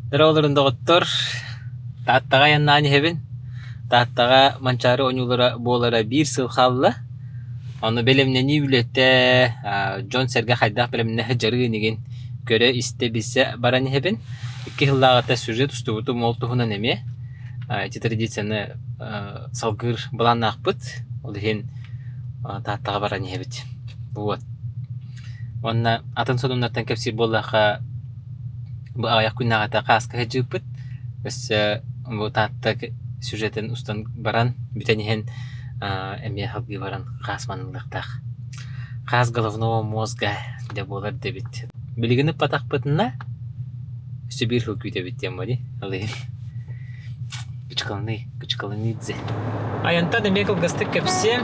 Дыролорунда готтор тааттага яннаани хебин тааттага манчары онюлара болара бир сыл халла аны белемнени үлете Джон Серге хайдах белемне хажары неген көрө исте бисе барани хебин икки хыллагата сюжет устубуту молтугуна неме эти традицияны салгыр буланакпыт ол хин тааттага барани хебит вот онна атын сонуннартан кепсир боллаха бу аяк күннагата каска хажыппыт бес бу таатта сюжетен устан баран битенихен эме халгы баран касманлыктах кас головного мозга деп болар дебит билигини патакпытына сибир хукуй дебит темади алы кычкалынидзе аянта демекл гастык кепсем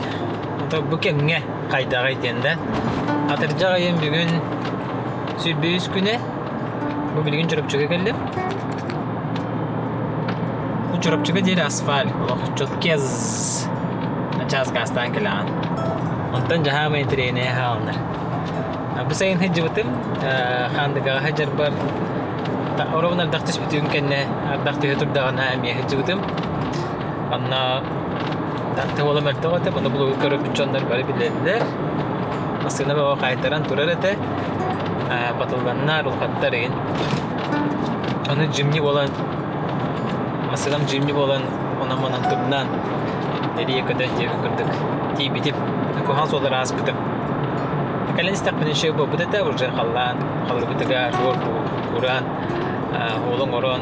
то букемге кайдага айтенде атыржага ем бүгүн сүрбүз күнэ бу билигин жөрөпчүгө келдим бу жөрөпчүгө дери асфальт чоткез час гастан келан онтон жаха метрене хаалнар бу сайын хажыбытым хандыга хажар бар та оровнар дактыс бүтүн кенне дакты өтүрдагана эми хажыбытым анна татты ола мертоготе буну бул көрүп чондар бары билелер асына баба кайтаран турар эте батылганнар улкаттарын аны жимни болан масалам жимни болан онаманан турнан эрие көдөн жеби кырдык тийбитип кохан солар аспытым кален стакпын шей бу бутата уже халлан халбытыга жор уран олоң орон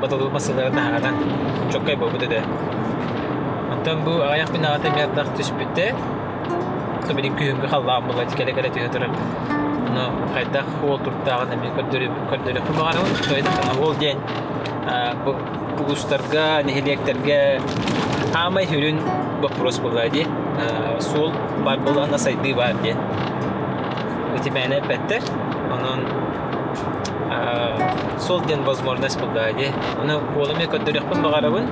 батылы масаларда хадан чоккай бу бутата антон бу аяк бинагата мядак түспүтте табирин күйүнгө халлан булат келе төтөрөп но кайда хол туртаган эми көрдөрүп кумаганын тойда ол ден бу угустарга нехилектерге амай хүрүн вопрос булады сол бар булана сайды бар ди эти мене беттер анан сол ден возможность булады аны оломе көрдөрүп кумаганын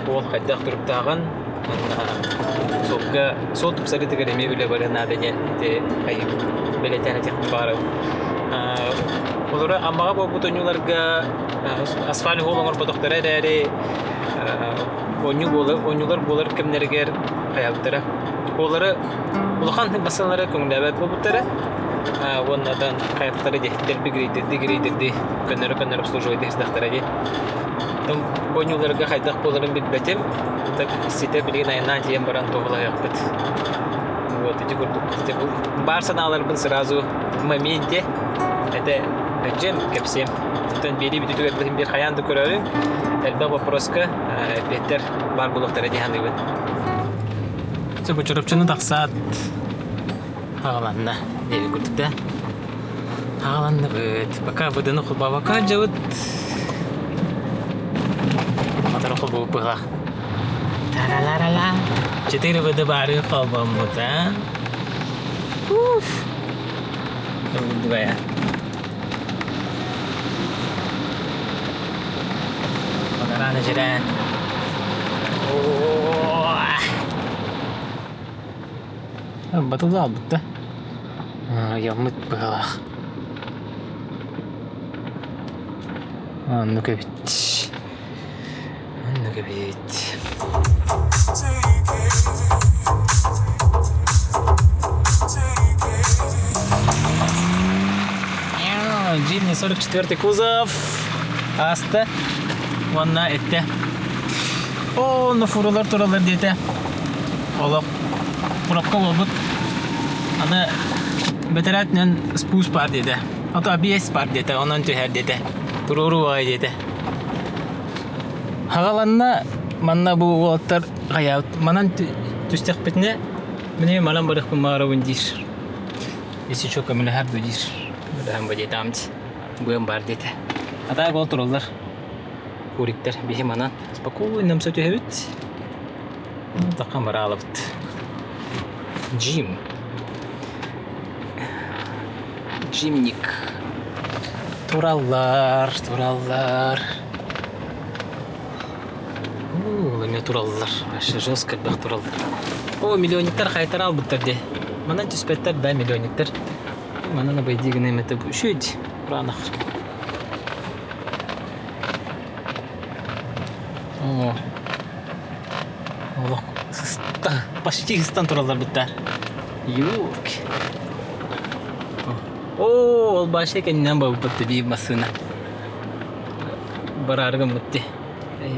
ол кайда туруптаган солга сол тупсары тегереме үле барына деген те кайып белетени тек бары олора амага бу бутонюларга асфальт холоңор бодоктора дери онюлар болар кемнергер каялтыра олары улахан басалары көңдөбөт болуптара оннадан каяктары дехтер бигрейдерди көннөр обслуживать дехтактара ди онюларга кайдак боларын билбетим так сите билген айынан тиен баран тогола якпыт вот эти бар саналарбын сразу в моменте это жем кепсем тон бери битүгө бир хаянды көрөрүм элбе вопроска беттер бар булуктары дихандыбын сөбө чорупчуну таксаат агаланна деби күрдүктө агаланды быт пока выдыны кулбабака жабыт атары кулбу была тараларала 4 выды бары калбаммыт уф дугая Rana jiran. Betul lah betul. Ya mut balah. Nukebit. Джимни 44 кузов. Аста. Ванна этте. О, на фуралар туралар дете. Олап пробка болбут. Аны бетератнен спус бар дете. Ата ABS бар дете. Онан төһәр дете. Туруру ай дете. Хагаланна манна бу оттар гаят. Манан түстек бетне. Менә малан барык маарабын дир. Если чока менә һәр дир. Бәһәм бәдә тамт. Буям бар дете. Ата гол туралар. Куриктер бихиманан спокойно сөтөбүт. Такан бара алып. Жимник. Тураллар. Леме тураллар. Ашы жестко бак тураллар. О, миллионниктер кайтара албыттар де. Манан түспеттер да миллионниктер. Манан бай дигене мете бүшүд. Ранах. О. Олох. Почти стан туралар биттер. Юк. О, ол башы кеннен бабы бітті бейіп масына. Барарғым бітті.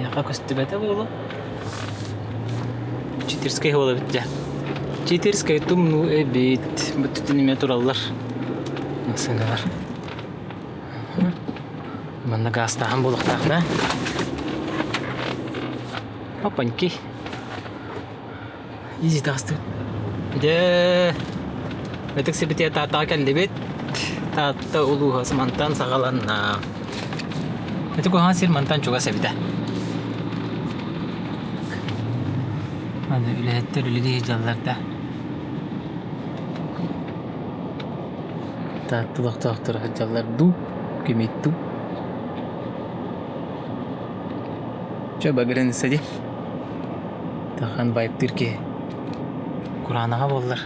Яқа көсті бәті болу. Четирскай олы бітті. Четирскай тұмну әбет. Бітті тінеме туралар. Масыналар. Манда ғастаған болықтақ да. Опаньки. Изи тағысты. Де. Бәтік себетия тата кәлді бет. Тата улуғасы мантан сағаланна. Бәтік оған сер мантан чуға себеті. Ады үләттер үлілі жалларда. Таттылық-тақтыр жаллар ду. Көмет ду. Чоба көрін істеді. Таған байыптыр ке. Құранаға болдыр.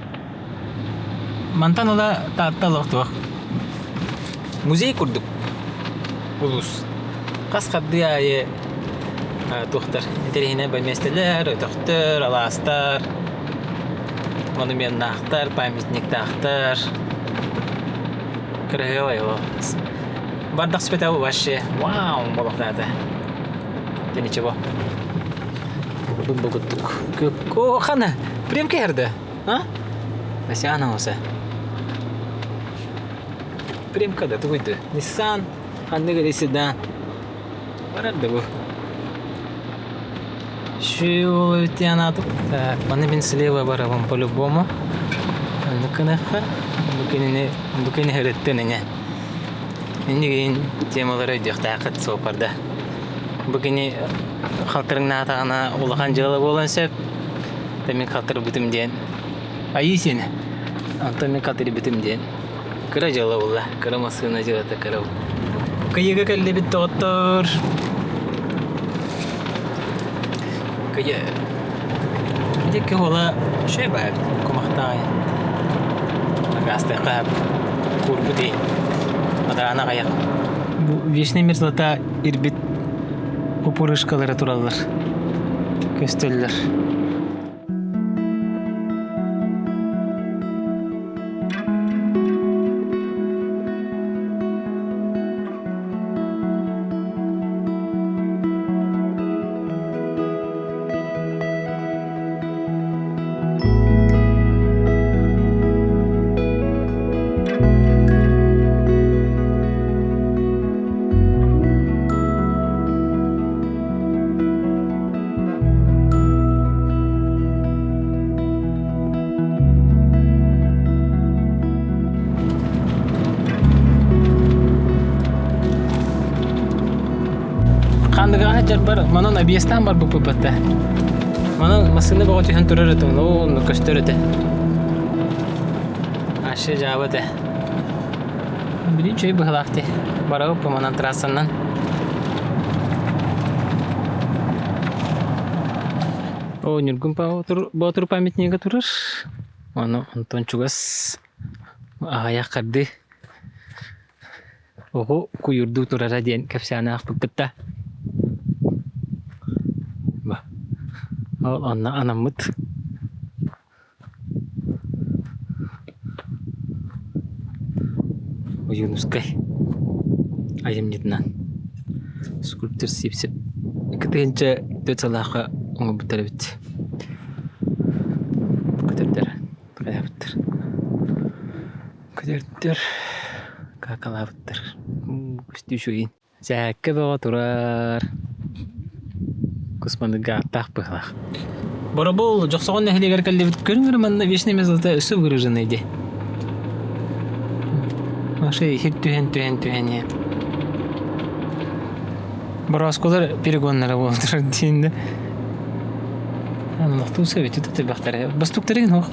Мантан ола таттылық-тұғық. Музей күрдік. Улус. Қасқарды айы тұқтыр. Интерехіне бәместелер, өтіқтір, аластар. Монумен нақтар, памятник тақтар. Кірігі ой. Бардақ спет әу башы. Вау, болықтады. Ничего. Бұлбұғыттық. О, қаны, прем кәрді? Басяна осы. Прем қады, тұғыйды. Nissan, қанды көресідан. Барарды бұл. Шүйол өтен атып. Так, баны мен слева барабым по-любому. Нықыныққа. Бүкені әреттен әне. Енді кейін темалары өйдіқті ақыт соғпарды. Бүгіне қалтырыңна атағана олақан жылы болан сөп. Тәмен қалтыры бүтім ден. Айы сені. Антамен қалтыры бүтім ден. Кыра жылы ола. Кыра масына жылыты кыра. Күйігі кәлі бітті оттыр. Күйі. Декі ола шөй бәйіп. Құмақтағай. Ағасты қап. Көрбүдей. Адарана қаяқ. Вешне мерзлата ирбит. Пупурышкалары туралар. Көстөллөр. Қандыға жар бар, манан объестан бар бұл бұппатта. Манан масыны баға түйін тұрар өтің, оны көстер өті. Ашы жауы өті. Білін чөй бұғылақты. Бара өпі манан трассаннан. О, нүргін бағытыр памятнеге тұрыр. Оны Антон Чугас ағаяқ қарды. Оғы күйірді тұрара дейін кәпсәні ақ бұппатта. Ол анамыт. Юнускай. Айымнетінен. Скульптор сепсеп. Кітігінші дөт салаққа оңы бұттары бітті. Көтердер. Какала бұттыр. Көсті шөйін. Зәккі баға тұрар. Космонда тақ бұғылақ. Бора бұл жоқсаған нәхілегер кәлі біт көріңір манда вешіне мезалта үсі ғырыжын еді. Ашай хеп түхен. Бора асколар перегоннары болдыр дейінді. Анылақты үсі өте тұты бақтары. Бастуқтарығын оқ.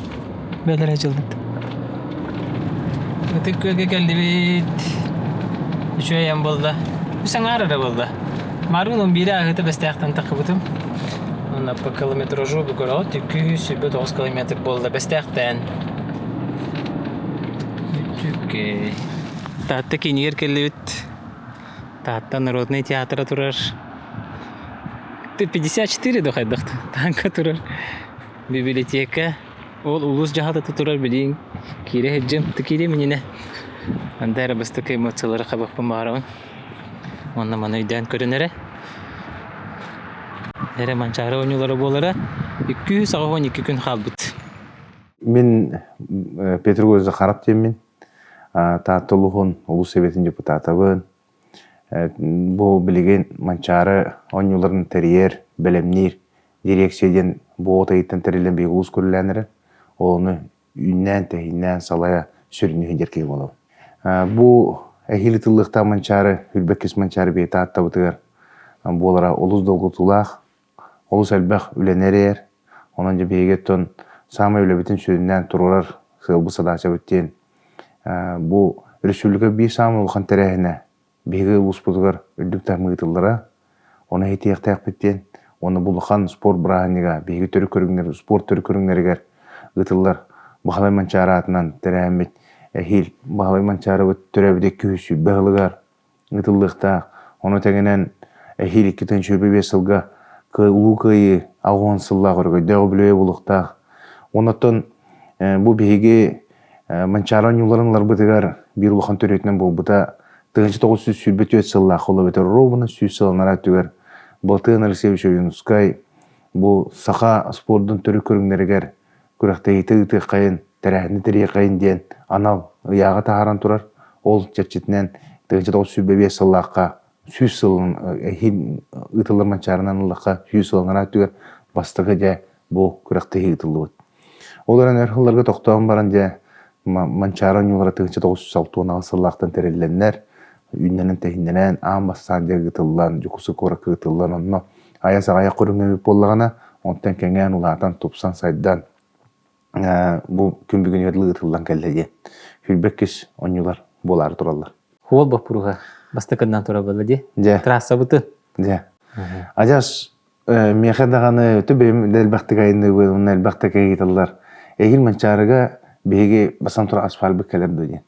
Бәлір әжілдік. Өтік көге кәлі бет. Үші әйен болды. Үсің арыры болды. Маргын 11 ағыты бәстәқтен тақы бұтым. Оны по километр жу бұқырау, 209 километр болды бәстәқтен. Татты кейінер келі өт. Татты народный театры тұрар. 54 да хайдык. Танка турар. Библиотека. Ол улус жахата турар билин. Кире хеджем тикире минене. Андайра бастык эмоциялары кабак бамарабын. Онна мана үйден көрөнөрө. Эре манчары ойнулары болары 212 күн халбыт. Мен Петрогорда қарап теммен. Таатылуғын улус советин депутатыбын. Бұл білеген манчары ойнуларын терьер, білемнер, дирекцияден бұл отайыттан тәрелен бей улус көріләнірі. Оны үннен тәйіннен салая сүріні хендеркей болау. Бұл әхилі тыллықта манчары, үлбәккес манчары бей тааттабытығыр. Болара улус долғытулақ, улус әлбәқ үленерер. Онан же бейгеттон самай үлебетін сүріннен тұрғырар сылбы садача өттен. Бұл республика бей самай ұлған тәрәхіне бейгі улус бұдығыр үлдіктар мұғытылдыра. Оны хетияқтаяқ біттен. Оны бұлыған спорт бірағынеға, бейгі түрі көріңдер, спорт түрі көріңдергер ғытылдар. Бағалай манчары атынан тәрәхімет әхил. Бағалай манчары түрәбіде күйісі бәғылығар ғытылдықта. Оны тәгенен әхил 2 шөрбебе сылға ұлу қайы ағуан сылла көргі дөғі білуе бұлықтақ. Онаттан бұл бейге манчаран юларынлар бұтығар бір ұлған төретінен бұл бұта 1900 сүрбеті өт сылла қолы бетер робыны сүй сыланара түгер. Бұлтығын Алексеевич Юнускай бұл сақа спордың түрі көріңдерігер көріқті еті қайын, тәрәхіні тіре қайын ден анал ұяға тағаран тұрар. Ол черчетінен 1900 сүрбебе сыллаққа сүй сылын ұтылыр манчарынан ұлаққа сүй сыланара түгер бастығы де бұл көріқті ұтылы бұд. Оларын әрхыларға тоқтауын баран де манчарын юлары 1906 сыллақтан тәрелленер, үйненен тәхінденен, аң бастан де ғытылан, жүкісі көрі ғытылан, онына аяса аяқ көріңе біп болағана, онтан кәнген ұлағатан топсан сайдан бұл күнбігін өрлі ғытылан кәлдеген. Хүлбеккес он юлар болары тұралар. Хуол бапуруға бастықындан тұра болды де? Трасса бұты? Де. Ажас меқадағаны өті дәлбәқтік айынды бұл, оны әлбәқтік айыталар. Эгил манчарыга беге басан тура асфальт бекелер деген.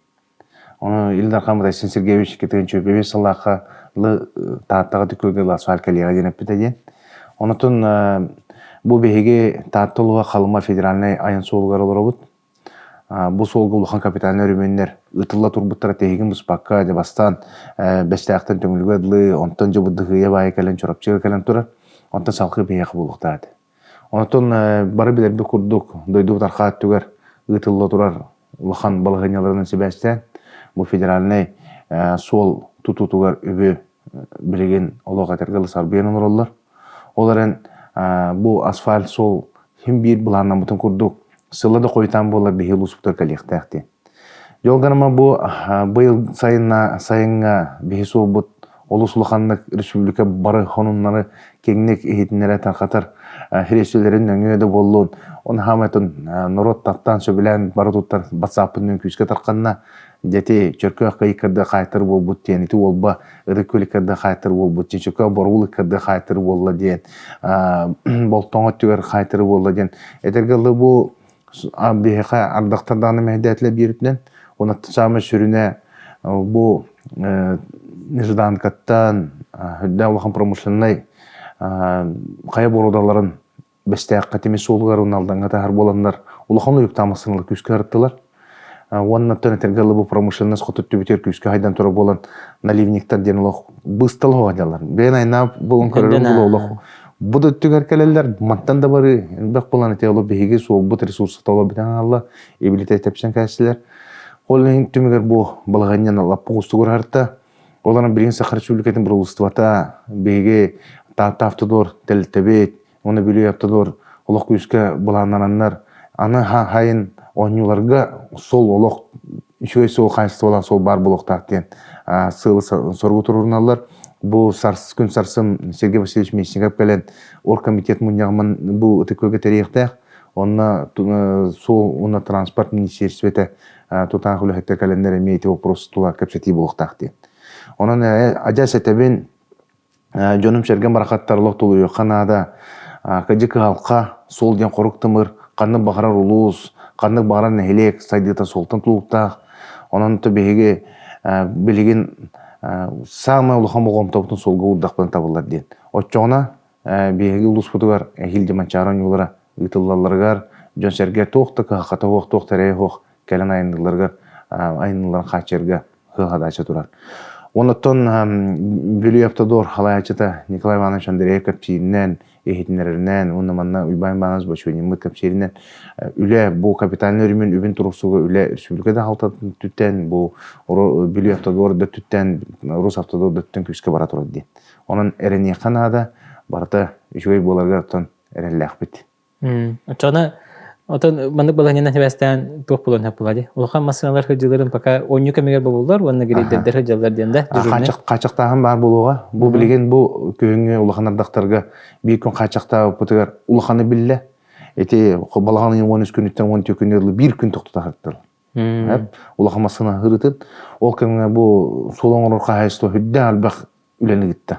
Оны Илдар Хамыт Айсен Сергеевич кетеген чөпебе салақа тааттағы түкөге асфальт калиға денеп бітеден. Онытын бұл беге тааттылыға қалыма федеральный айын солғар олар бұд. Бұл солғы ұлған капиталын өріменлер ұтылла тұрбыттыра тегін мұспаққа дебастан бәстәқтен төңілгі әділі, онтан жыбыдығы ебайы кәлін чорапчығы кәлін тұрар, онтан салқы бейеқі болуқтады. Онтон бары білербі күрдік, дойды бұтарқа түгер ұтылла тұрар ұлған балығыняларының себәстен бұл федеральный сол тұтутуғар өбі білеген олық әтергілі сарбиен олар. Оларын бұл асфальт сол хем бір бұланнан бұтын күрдік. Сылады қойтан болар бейіл ұсыптар кәлектәқті. Жолғаныма бұл сайынға бейі сол бұд Олы Сулаханлық республика бары қонынлары кеңнек ехетінлері тарқатар хресөлерін өңеді болуын. Оны хамайтын нұрот таттан сөбілән бары тұттар батсапының күске тарқанына дәте чөркі қайықырды қайтыр бол бұд дейін. Еті олба ұры көлікірді қайтыр бол бұд дейін. Чөркі борулықырды қайтыр болла дейін. Бол тоңы түгер қайтыр болла дейін. Әтергілі бұл бейіқа ардақтардағыны мәдәтілі берітінен. Оны тұсамы сүріне бұл нежданкаттан хүдді олған промышленной қая борудаларын бәстәқ қатемес олғарын алдыңға тағыр боландар олған ұйық тамысыңлы күскі арттылар. Онына төнетергілі бұл промышленной сқоты түбетер күскі хайдан тұры болан наливниктар ден олық бұстыл хоғадалар. Бәйін айна болын көрірін бұл олық. Бұды түгер кәлелер, маттан да бары бәк болан әте олы бейге сол бұд ресурсықта олы бітен алла, ебілеті әтепсен кәсілер. Олың түмігер бұл балығаннан алап бұғысты көр арта. Оларың бірген Сақар Республикатын бір ұлыстывата, бейге таатта автодор, тәлітебет, оны бөлі автодор, олық күскі бұланананлар. Аны хайын оңыларға сол олық, үшіғай сол қайсысы olan сол бар бұлықтақтен сылы сорғы тұрырыналар. Бұл күн сарсым Сергей Васильевич Месников кәлен оргкомитет мұнияғыман бұл үтікөге тәрейқтәқ. Оны транспорт министерстветі тұтан құлы кәлендер әмейті вопрос тұла көпсеті бұлықтақты. Onun acayip etebin canım şergen barakattarlık tuluyor. Kanada kacık halka sol diyen koruk tımır, kanlı bağırar ulus, kanlı bağırar nehelek, saydıta soltan tulukta. Onun tabiği bilgin sağma uluğan boğum toptun solga urdaklarını tabırlar diyen. O çoğuna биһиги улуспутугар хилди манчаран юлара ытыллаларгар жон серге тоохта кахата хоох тоохтарэ хоох келен айындыларгар айындылар хачерга хыхадача турар. Онотон Бүлүй Автодор халаячыта Николай Иванович Андреев капчиринен, эхитинереринен, оннаманна Уйбайн Баназ Бочуэнин мыт капчиринен үле бу капитальный өрүмүн үбүн туруксуга үле республикада халтатын түттен, бу Бүлүй Автодор да түттен, Рус Автодор да түттен күскө бара турат дейін. Онын эрени қанада барта үшөй боларга оттон эрелләк бит. Чона отон мандык баланына себестен тук булан хапылады. Улхан масыналар хыжыларын пока 10 кемегер булдылар, онна грейдердер хыжылар дигәндә. Качактаган бар булуга, бу билген бу көңгө улаханардактарга бир күн качакта бутыгар улаханы билле. Эти балаганын 13 күнүттен 12 күнүлө бир күн токтотарлар. Улахамасына хырытып, ол кемге бу солоңор кайсто хүддә албак үлени гитте.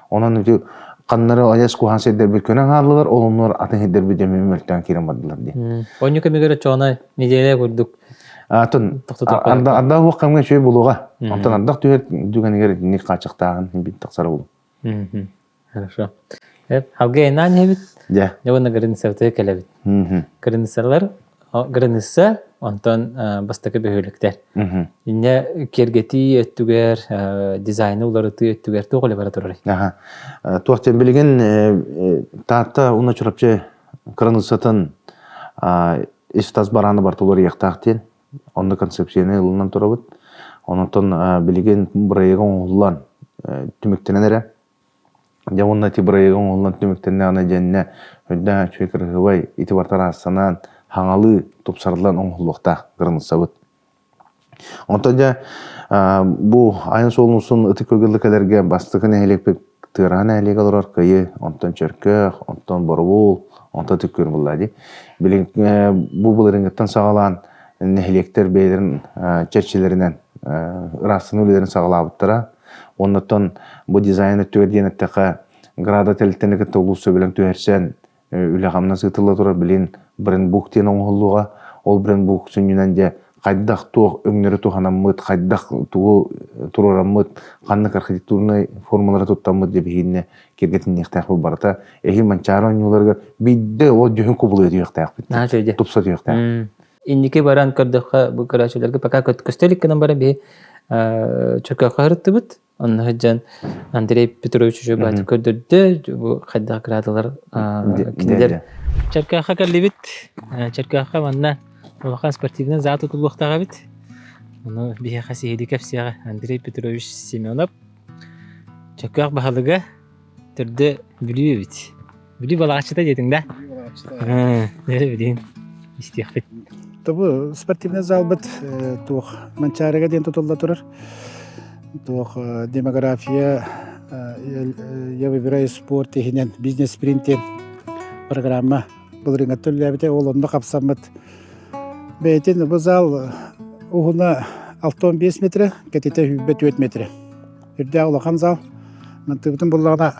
Онан үтү каннары аяс кухан сейдер бир көнөн алылар, олонор атын хедер бир демем мөлтөн кирен бардылар ди. 10 кемегер чона неделе көрдүк. Атын анда бу камга чөй булуга. Антан андак дүгөнөгөр не качактагын бит таксара болду. Хорошо. Хавге нан хебит. Ja. Явна границалар келебит. Границалар граница онтон бастакы бөһөлүктер. Инне кергети өттүгер дизайны улары өттүгер тоголе бара турар. Туактен билген таатта уна чурапчы границатын истаз бараны бартылар яктактен. Онда концепцияны ылынан турабыт. Онтон билген бурайган уллан түмүктенере. Жамонна тибрайган уллан түмүктенне ана женне өддө чөйкөргөй итибартар асанан хаңалы топсарлан оңғылықта ғырынысабыт. Онтан жа бұл айын солынусын ұты көгілікелерге бастықын әлепек тыраған әлек алырар кайы, онтан чөркөк, онтан борбол, онтан түккөр бұллады. Бұл бұлырыңғыттан сағалан нәхелектер бейлерін чәрчелерінен ұрастың өлерін сағалабыттыра. Онтан бұл дизайн өттігі дейінеттіқі града тәліттенігітті ұлыс сөбілің түйерсен үлі қамна сытылы тұра білін бірін бұқтен оңғылуға, ол бірін бұқ сүнінен де қайдақ туық өңнері туғанамыд, қайдақ туғы тұрарамыд, қаннық архитектурный формалары тұттамыд деп егінне кергетін ектәқ бұл барата. Әйі манчары оңғыларға бейді ол жүйін көбілі еді ектәқ бейді. Тұпса ектәқ. Иннеке баран көрдіққа бұл көрәшілерге пака көстелік кінен бары бей чөркі қағырытты бұд. Онны хыджан Андрей Петрович уже баты көрдірді, қайдақ градалар кедер. Чәркаға кәрлі бит, чәркаға манна олақан спортивнен заат ұтылуқтаға бит. Оны бейе қасы еді кәпсияға Андрей Петрович Семенов чәркаға бағалыға түрді бүлі бит. Бүлі балағачыта дедің да? Нәрі білейін, істияқ бит. Бұл спортивнен зал бит, манчарыға ден тұтылда тұрыр. Демография, я выбираю спорт, бизнес-спринтер программа. Бұл реңгаттыр ләбіте олында қапсамыд. Бәйтен бұл зал ұғына 6-15 метрі, кәтеті 4 метрі. Үрді ауылақан зал. Мәнтігітін бұлағына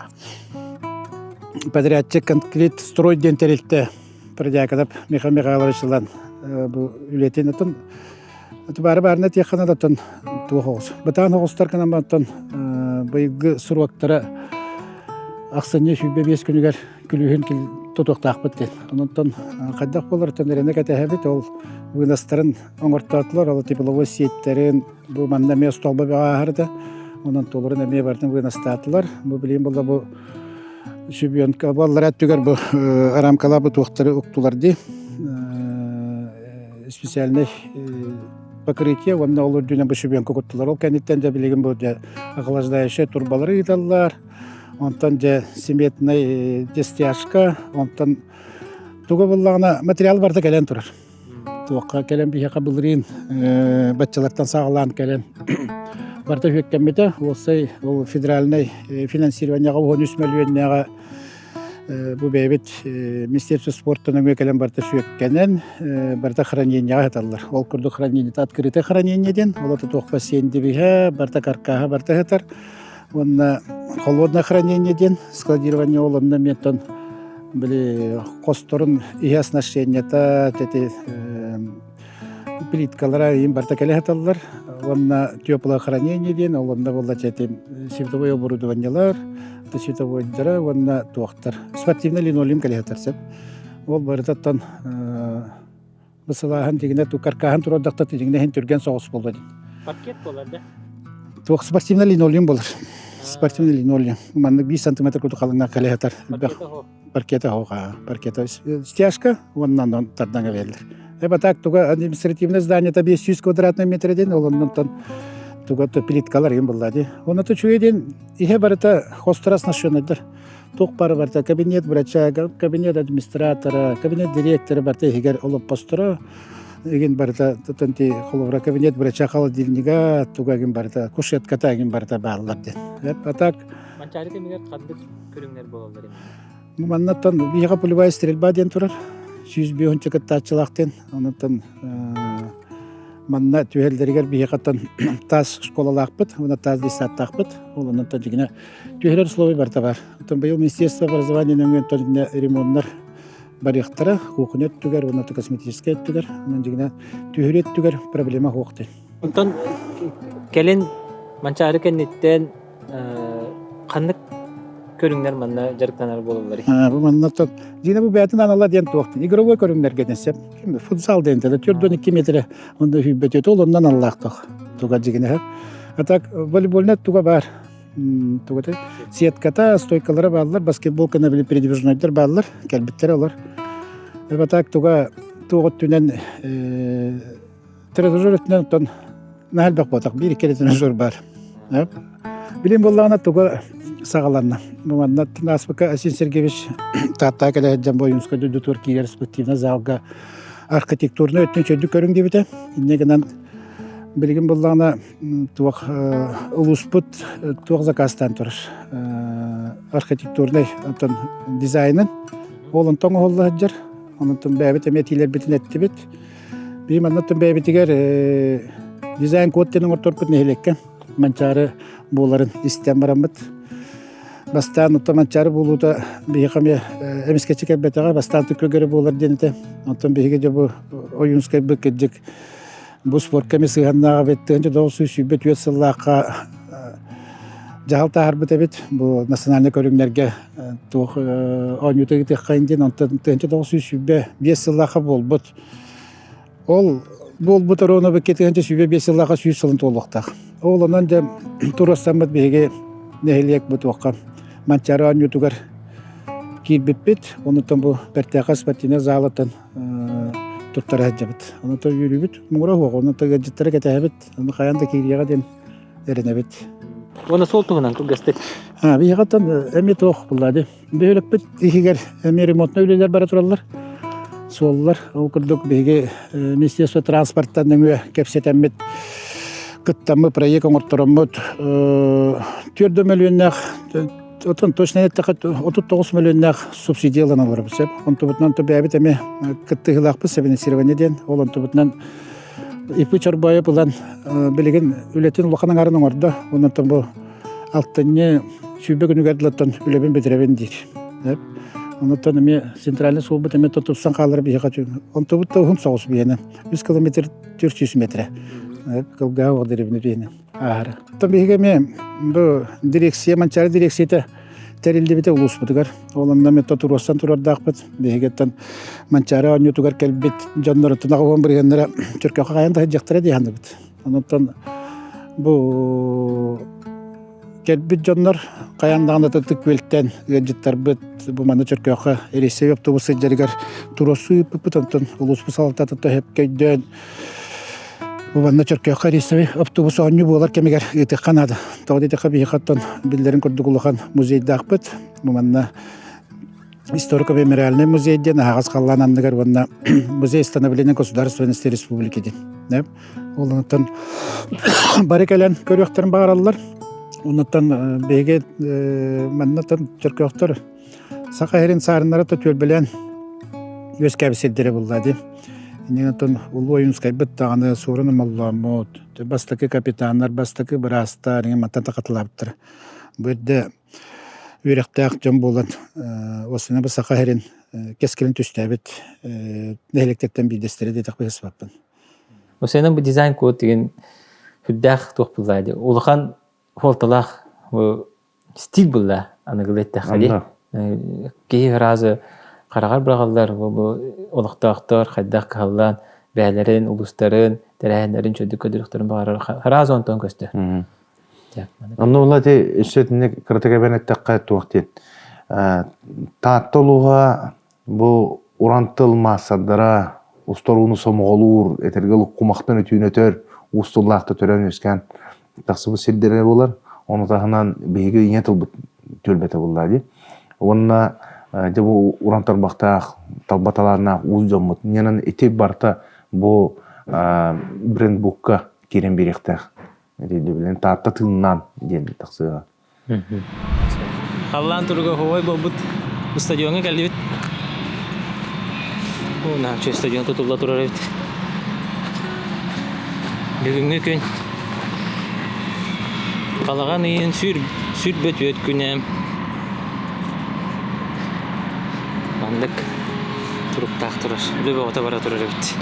подрядчик конкрет строй ден тәрелтті. Продиакадап Михаил Михайловичлан бұл үлетен ұтын. Бары-барына тек қана даттан туғы хоғыз. Бұтаған хоғызтар қанан баттан бұйғы сұруақтары ақсыне шүйбе 5 күнігер күлігін тұтуқтақ бұттен. Онынтан қайдақ болар төнеріне кәтәхәбет ол бұйнастарын оңырттатылар, ол тепловой сеттерін бұл маннаме ұсталба беға ағырды. Онын толырын әме бардың бұйнастатылар. Бұл білейін болда бұл шүйбеонка баллар әттігер бұл арамкала бұл туқтары ұқтыларды. Специальный покрытие, онда олар дүнен бұл шүйбеонка құттылар. Ол кәнеттен де білеген бұл охлаждающие турбалары идалар. Онтан же семетный дестяшка, онтан туға болағына материал барды кәлен тұрар. Туаққа кәлен бейхеқа бұлырын, бәтчалардан сағылан кәлен. Барда өккенмеді, ол федеральный финансированияға 13 миллионняға бұл бәйбет Министерство спорттың өкелен барда өккенен, барда хранениyaға әталар. Ол күрді хранениеті открытый хранениеден, ол аты туақ бассейнді бейхе, барда каркаға барда әтар. Онна холодное хранениеден, складирование олымна метон были косторын и оснащение-то плиткалара им барта келе хаталлар. онна теплое хранение ден, олонда болла чатем световое оборудованиялар, то световой дара, онна туақтар. Спортивный линолеум калиатарсып. Ол барытаттан бысылахан дегенде тукаркахан туроддакта дегенде хен түрген соғыс болды. Паркет болар да. Туақ спортивный линолеум болар. Спортивный линолеум. Манны 5 сантиметр куду қалыңна калиатар. Паркета хоға. Паркета стяжка, оннан тарданга берилер. Так, туга административное здание 500 квадратный метрден, олоннан туга плиткалар ем буллади. Оны чуеден ихе барыта хострас национальдар. Тук пары барта кабинет врача, кабинет администратора, кабинет директора барта хигер олоп постро. Еген барта тонти холовра кабинет врача холодильника, туга ген барта кушетката ген барта баалар ден. Так. Манчары кемигер кандык көрүңнөр бололар эми. Маннаттан бига полевая стрельба ден турар. 100 биончы тачылактен, онтон манна түйелдергер бияқаттан тас школалақпыт, оны тас десаттақпыт, ол онтон жигіне түйелер условий барта бар. Онтон быйыл Министерство образования нөмген ремонттар барықтары, хукунет түгер, онты косметический түгер, онын жигіне түйелет түгер проблема хоқты. Онтон келен манчары кеннеттен қандык көрүңнөр манна жарыктанар бололар. Бу маннаттан жина бу бәтин анала ден тоқты. Игровой көрүңнөр генесеп. Футзал дентеле 4-2 метр онда хүббет олондан аллақтық. Туга жигине. Так волейболна туга бар. Туга сетката стойкалары баллар, баскетбол канабели передвижнойдер баллар, келбиттер алар. Так туга тугыттүнен тренажерден тон нәлбәк батак 1-2 тренажер бар. Билим боллагына туга сагаланна. Муанна Наспака Асин Сергеевич татта келеджен боюнска ду Туркия спортивна залга архитектурны өтнөчөдү көрүң дебите. Иннегенен билгин боллагына туак улуспут туак закастан турар. Архитектурный антон дизайнын олон тоң холлажыр. Онтон бәбит эметилер битин эттибит. Бим аннатын бәбитигер дизайн кодтенин орторпут нехелекке. Манчары боларын истен барамыт. Бастан утаманчары болууда бейхаме эмискечи кәббетаға бастан түкөгері болар денете. Онтан бейге же бұл ойынскай бүкеджік бұл спорт комиссияға беттігінші доғысы сүйбет өт сыллаққа жағалта арбыт әбет. Бұл национальный көріңлерге туқ ойнуты кетек қайынден онтан түгінші доғысы сүйбе 5 сыллаққа болбыт. Ол болбыт ороны бүкетігінші сүйбе 5 сыллаққа сүйіз сылын толықтақ. Ол онан же турастамыд бейге нехелек бұт оққан. Манчары анютугар кирбиппит, онутан бу бертяка спортивный залытын туттар хаджабыт. Онутан юрибит, мура хоқ, онутан гаджеттары кетәбит, оны қаянда кирияға ден әрінәбит. Оны сол туғынан күгістік? Бейғаттан әме тоқ бұллады. Бейлік бит, ехегер әме ремонтны өлелер бара тұралар. Соллар, ол күрдік бейге Министерство транспорттан өңі кәпсет әммет кыттамы проект оңырттырамыд 4 миллионнақ, отын точно еттіқат 39 миллионнақ субсидиялана бар бізеп. Он тұбытынан тұбы әбіт әме кыттығылақпы сәбінесірване ден. Ол он тұбытынан ипі чарбайы бұлан білеген үлетін ұлақаның арын оңырды. Онын тұбы алтынне сүйбе күні гәділаттан үлебен бетіребен дейір. Онын әме центральный сол бұт әме тұтыпсан қалары бейіға түйін. Он тұбытта ұғын соғыс бейені. 100 километр 400 метр. Кылга оғдырыбыны бейіне. Там бейгеме бұл дирекция, манчары дирекцияты тәрелді бейті ұлыс бұдығар. Олында мен тұтыростан тұрардақ бұд. Бейгеттен манчары анютығар кәлбет жанлары тұнағы оған біргенлері түркі қағайында жақтыра дейханды бұд. Онықтан бұл кәлбет жанлар қаяндағында тұттық көлттен өджеттар бұд. Бұл маңда түркі қаға ересей автобусы жарығар тұрасы бұд. Онтан ұлыс бұ салықтаты тұхеп көйден Бубанна Чоркеоқа рейсовый автобус оңы болар кемегер ытық қанады. Тоғды етіққа бейқаттан білдерін көрдік ұлыған музейді ақпыт. Бубанна историко-мемориальный музейден ағаз қалған андығар онна музей становления государственности республики ден. Олынықтан бары кәлен көріқтарын бағаралылар. Онықтан бейге маннаттан Чоркеоқтар сақа әрін сарынлары төтөл білен өз кәбіселдері болады. Ненатон улуюнскай быттаганы сурыны малламот. Бастакы капитандар, бастакы брастар, маттата катылаптыр. Бөддө үйрөктөк жон болот. Осуна басака херин кескилин түстөбүт. Нелектектен бидестери дедик бесбаппын. Осенен бу дизайн код деген Хүддах тухпулайды. Улахан холталах стиль булла аныгылетте хали. Кей разы карагар брагалдар олактактар хайдак каллан бәлерин улустарын терәһеннәрен чөдүк көдүрүктөрүн багарар раз онтон көстө. Онно улати эшетне кыртыга бенеттекка туактен. Тааттолуга бу урантылма саддара усторуну сомголуур этергел кумактан өтүнөтөр устуллакты төрөн өскөн таксыбы силдере болар. Оны тахынан беги иңетил төлбете буллады. Онна жабу урантар бактак талбаталарына уз жомут. Ненен эти барта бу брендбукка кирен беректер. Билен таатта тыннан ден таксыга. Халлан турга ховой болбут стадионга келдибит. Уна чö стадион тутулла турар бит. Бүгүнгү күн калаган ийин сүрбөт өткүнем. Андык туруп тактырар. Löbe ota bara турар бит.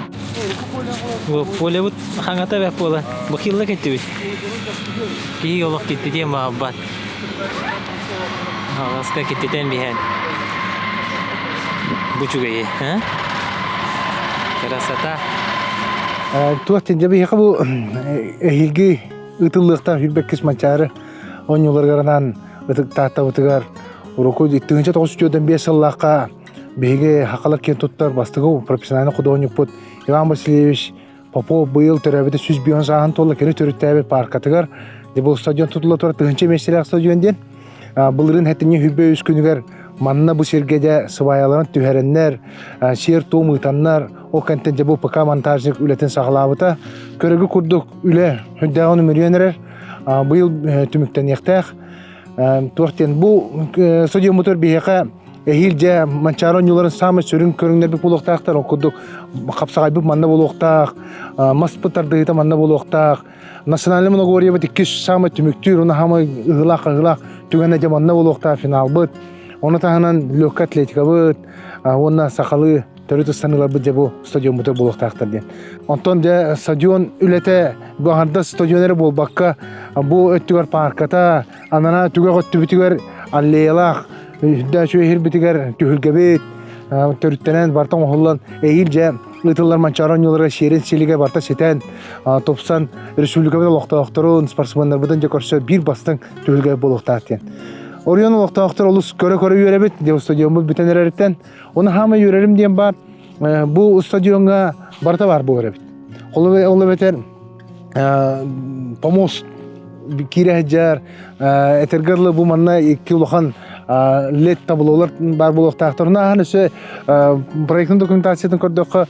Bu поле бут хангата бек бола. Бу хилла кетти бит. Ки олок кетти де мабат. Агаска кеттен биһен. Бу чугай, ха? Красота. Туактен жаби хабу эхилги ытыллыкта хүрбеккис мачары онюларгарынан ытык таата утыгар уроку 1995 жыллакка беге хакалар кен туттар бастыгы профессиональный художник Иван Васильевич Попов быйыл төрөбөтө 100 миллион саган толла кени төрүттәбе паркатыгар бу стадион тутула тура тыгынча меселек стадион ден былырын хетине хүрбө үскүнүгөр манна бу сергеде сыбаяларын түһәреннәр шер тумытаннар о контент бу ПК монтажник үлетен саглабыта көрөгү курдук үле хүддагын миллионер быйыл түмүктен яктак туактен бу стадион мотор бияка эхилже манчарон юларын самы сүрүн көрүңнөр бу булуктактар окудук капсагай бу манна булуктак маспытарды та манна булуктак национальный многоорье бит 2 самы түмүктүр уна хамы ыгылак түгөнө же манна булуктак финал быт оны таханан легкая атлетика быт онна сакалы төрөт станылар бу жебу стадион мотор булуктактар ден онтон же стадион үлете бу арда стадионер болбакка бу өттүгөр парката анана түгө көттүбүтүгөр аллеялак дәшү эхир битигер түһүлгебет төрүттенен бартан оһоллан эхилже ытыллар манчарон юлларга шерен силиге барта сетен топсан республикада локтоокторун спортсмендер бутан же көрсө бир бастан түһүлге болуктаатен Орион локтооктор олус көрө үйрөбөт деп стадион бүтөнөрөттен оны хама үйрөрүм ден бар бу стадионга барта бар бу өрөбөт ол бетер помост кирежер этергерлы бу манна 2 лохан лет табылуулар бар болуктактарына анысы проекттин документациясын көрдөккө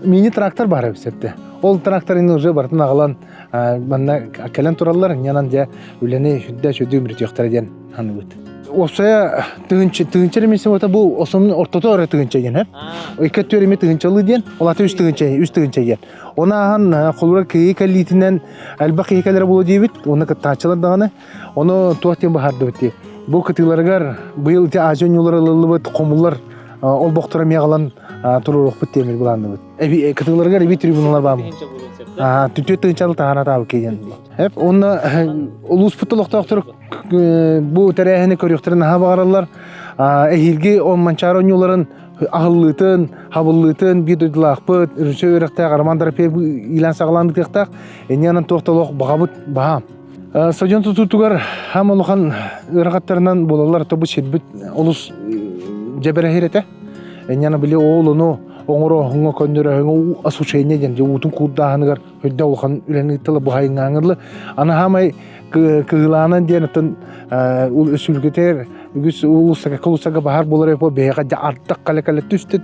мини трактор бар эсепте. Ол тракторын уже бартын агалан манна келен тураллар янан же үлени хүддө чөдү миртиктер ден аныбыт. Осая тыгынчы эмесе ота бу осомун ортото ора тыгынчы ген, эки төрөмө тыгынчылы ден, олаты үч тыгынчы ген. Она хан колура кейлитинен албак кейлер болу дебит, оны кытачылар даганы, оны туактен бахарды бити. Бу кытыларгар быйыл те ажон юллары лылыбыт комуллар ол боктора мегалан турурук бит темир буланды бит. Кытыларгар эби трибуналар бар. Түтөт тыгынчалы тагана табы кеген. Хеп оны улус путулуктактыр бу терехини көрүктөрүн хабаралар эхилги он манчарон юлларын ахыллытын, хабыллытын бидодлакпыт, рүчөөрөктө гармандар пеп илан сагландыктак, энянан токтолок багабыт баа. Стадион тутугар хамолхан ырагаттарынан болалар тобу шетбит улус жеберехирете. Эняна биле оолуну оңоро хонго көндөрө хонго асушейне ден жутун курдаһаныгар хөддө улхан үленитиле бу хайыңаңырлы. Ана хамай кыыланан денетин өсүлгетер үгүс улусага колусага бахар болор эпо бега артак калекале түстө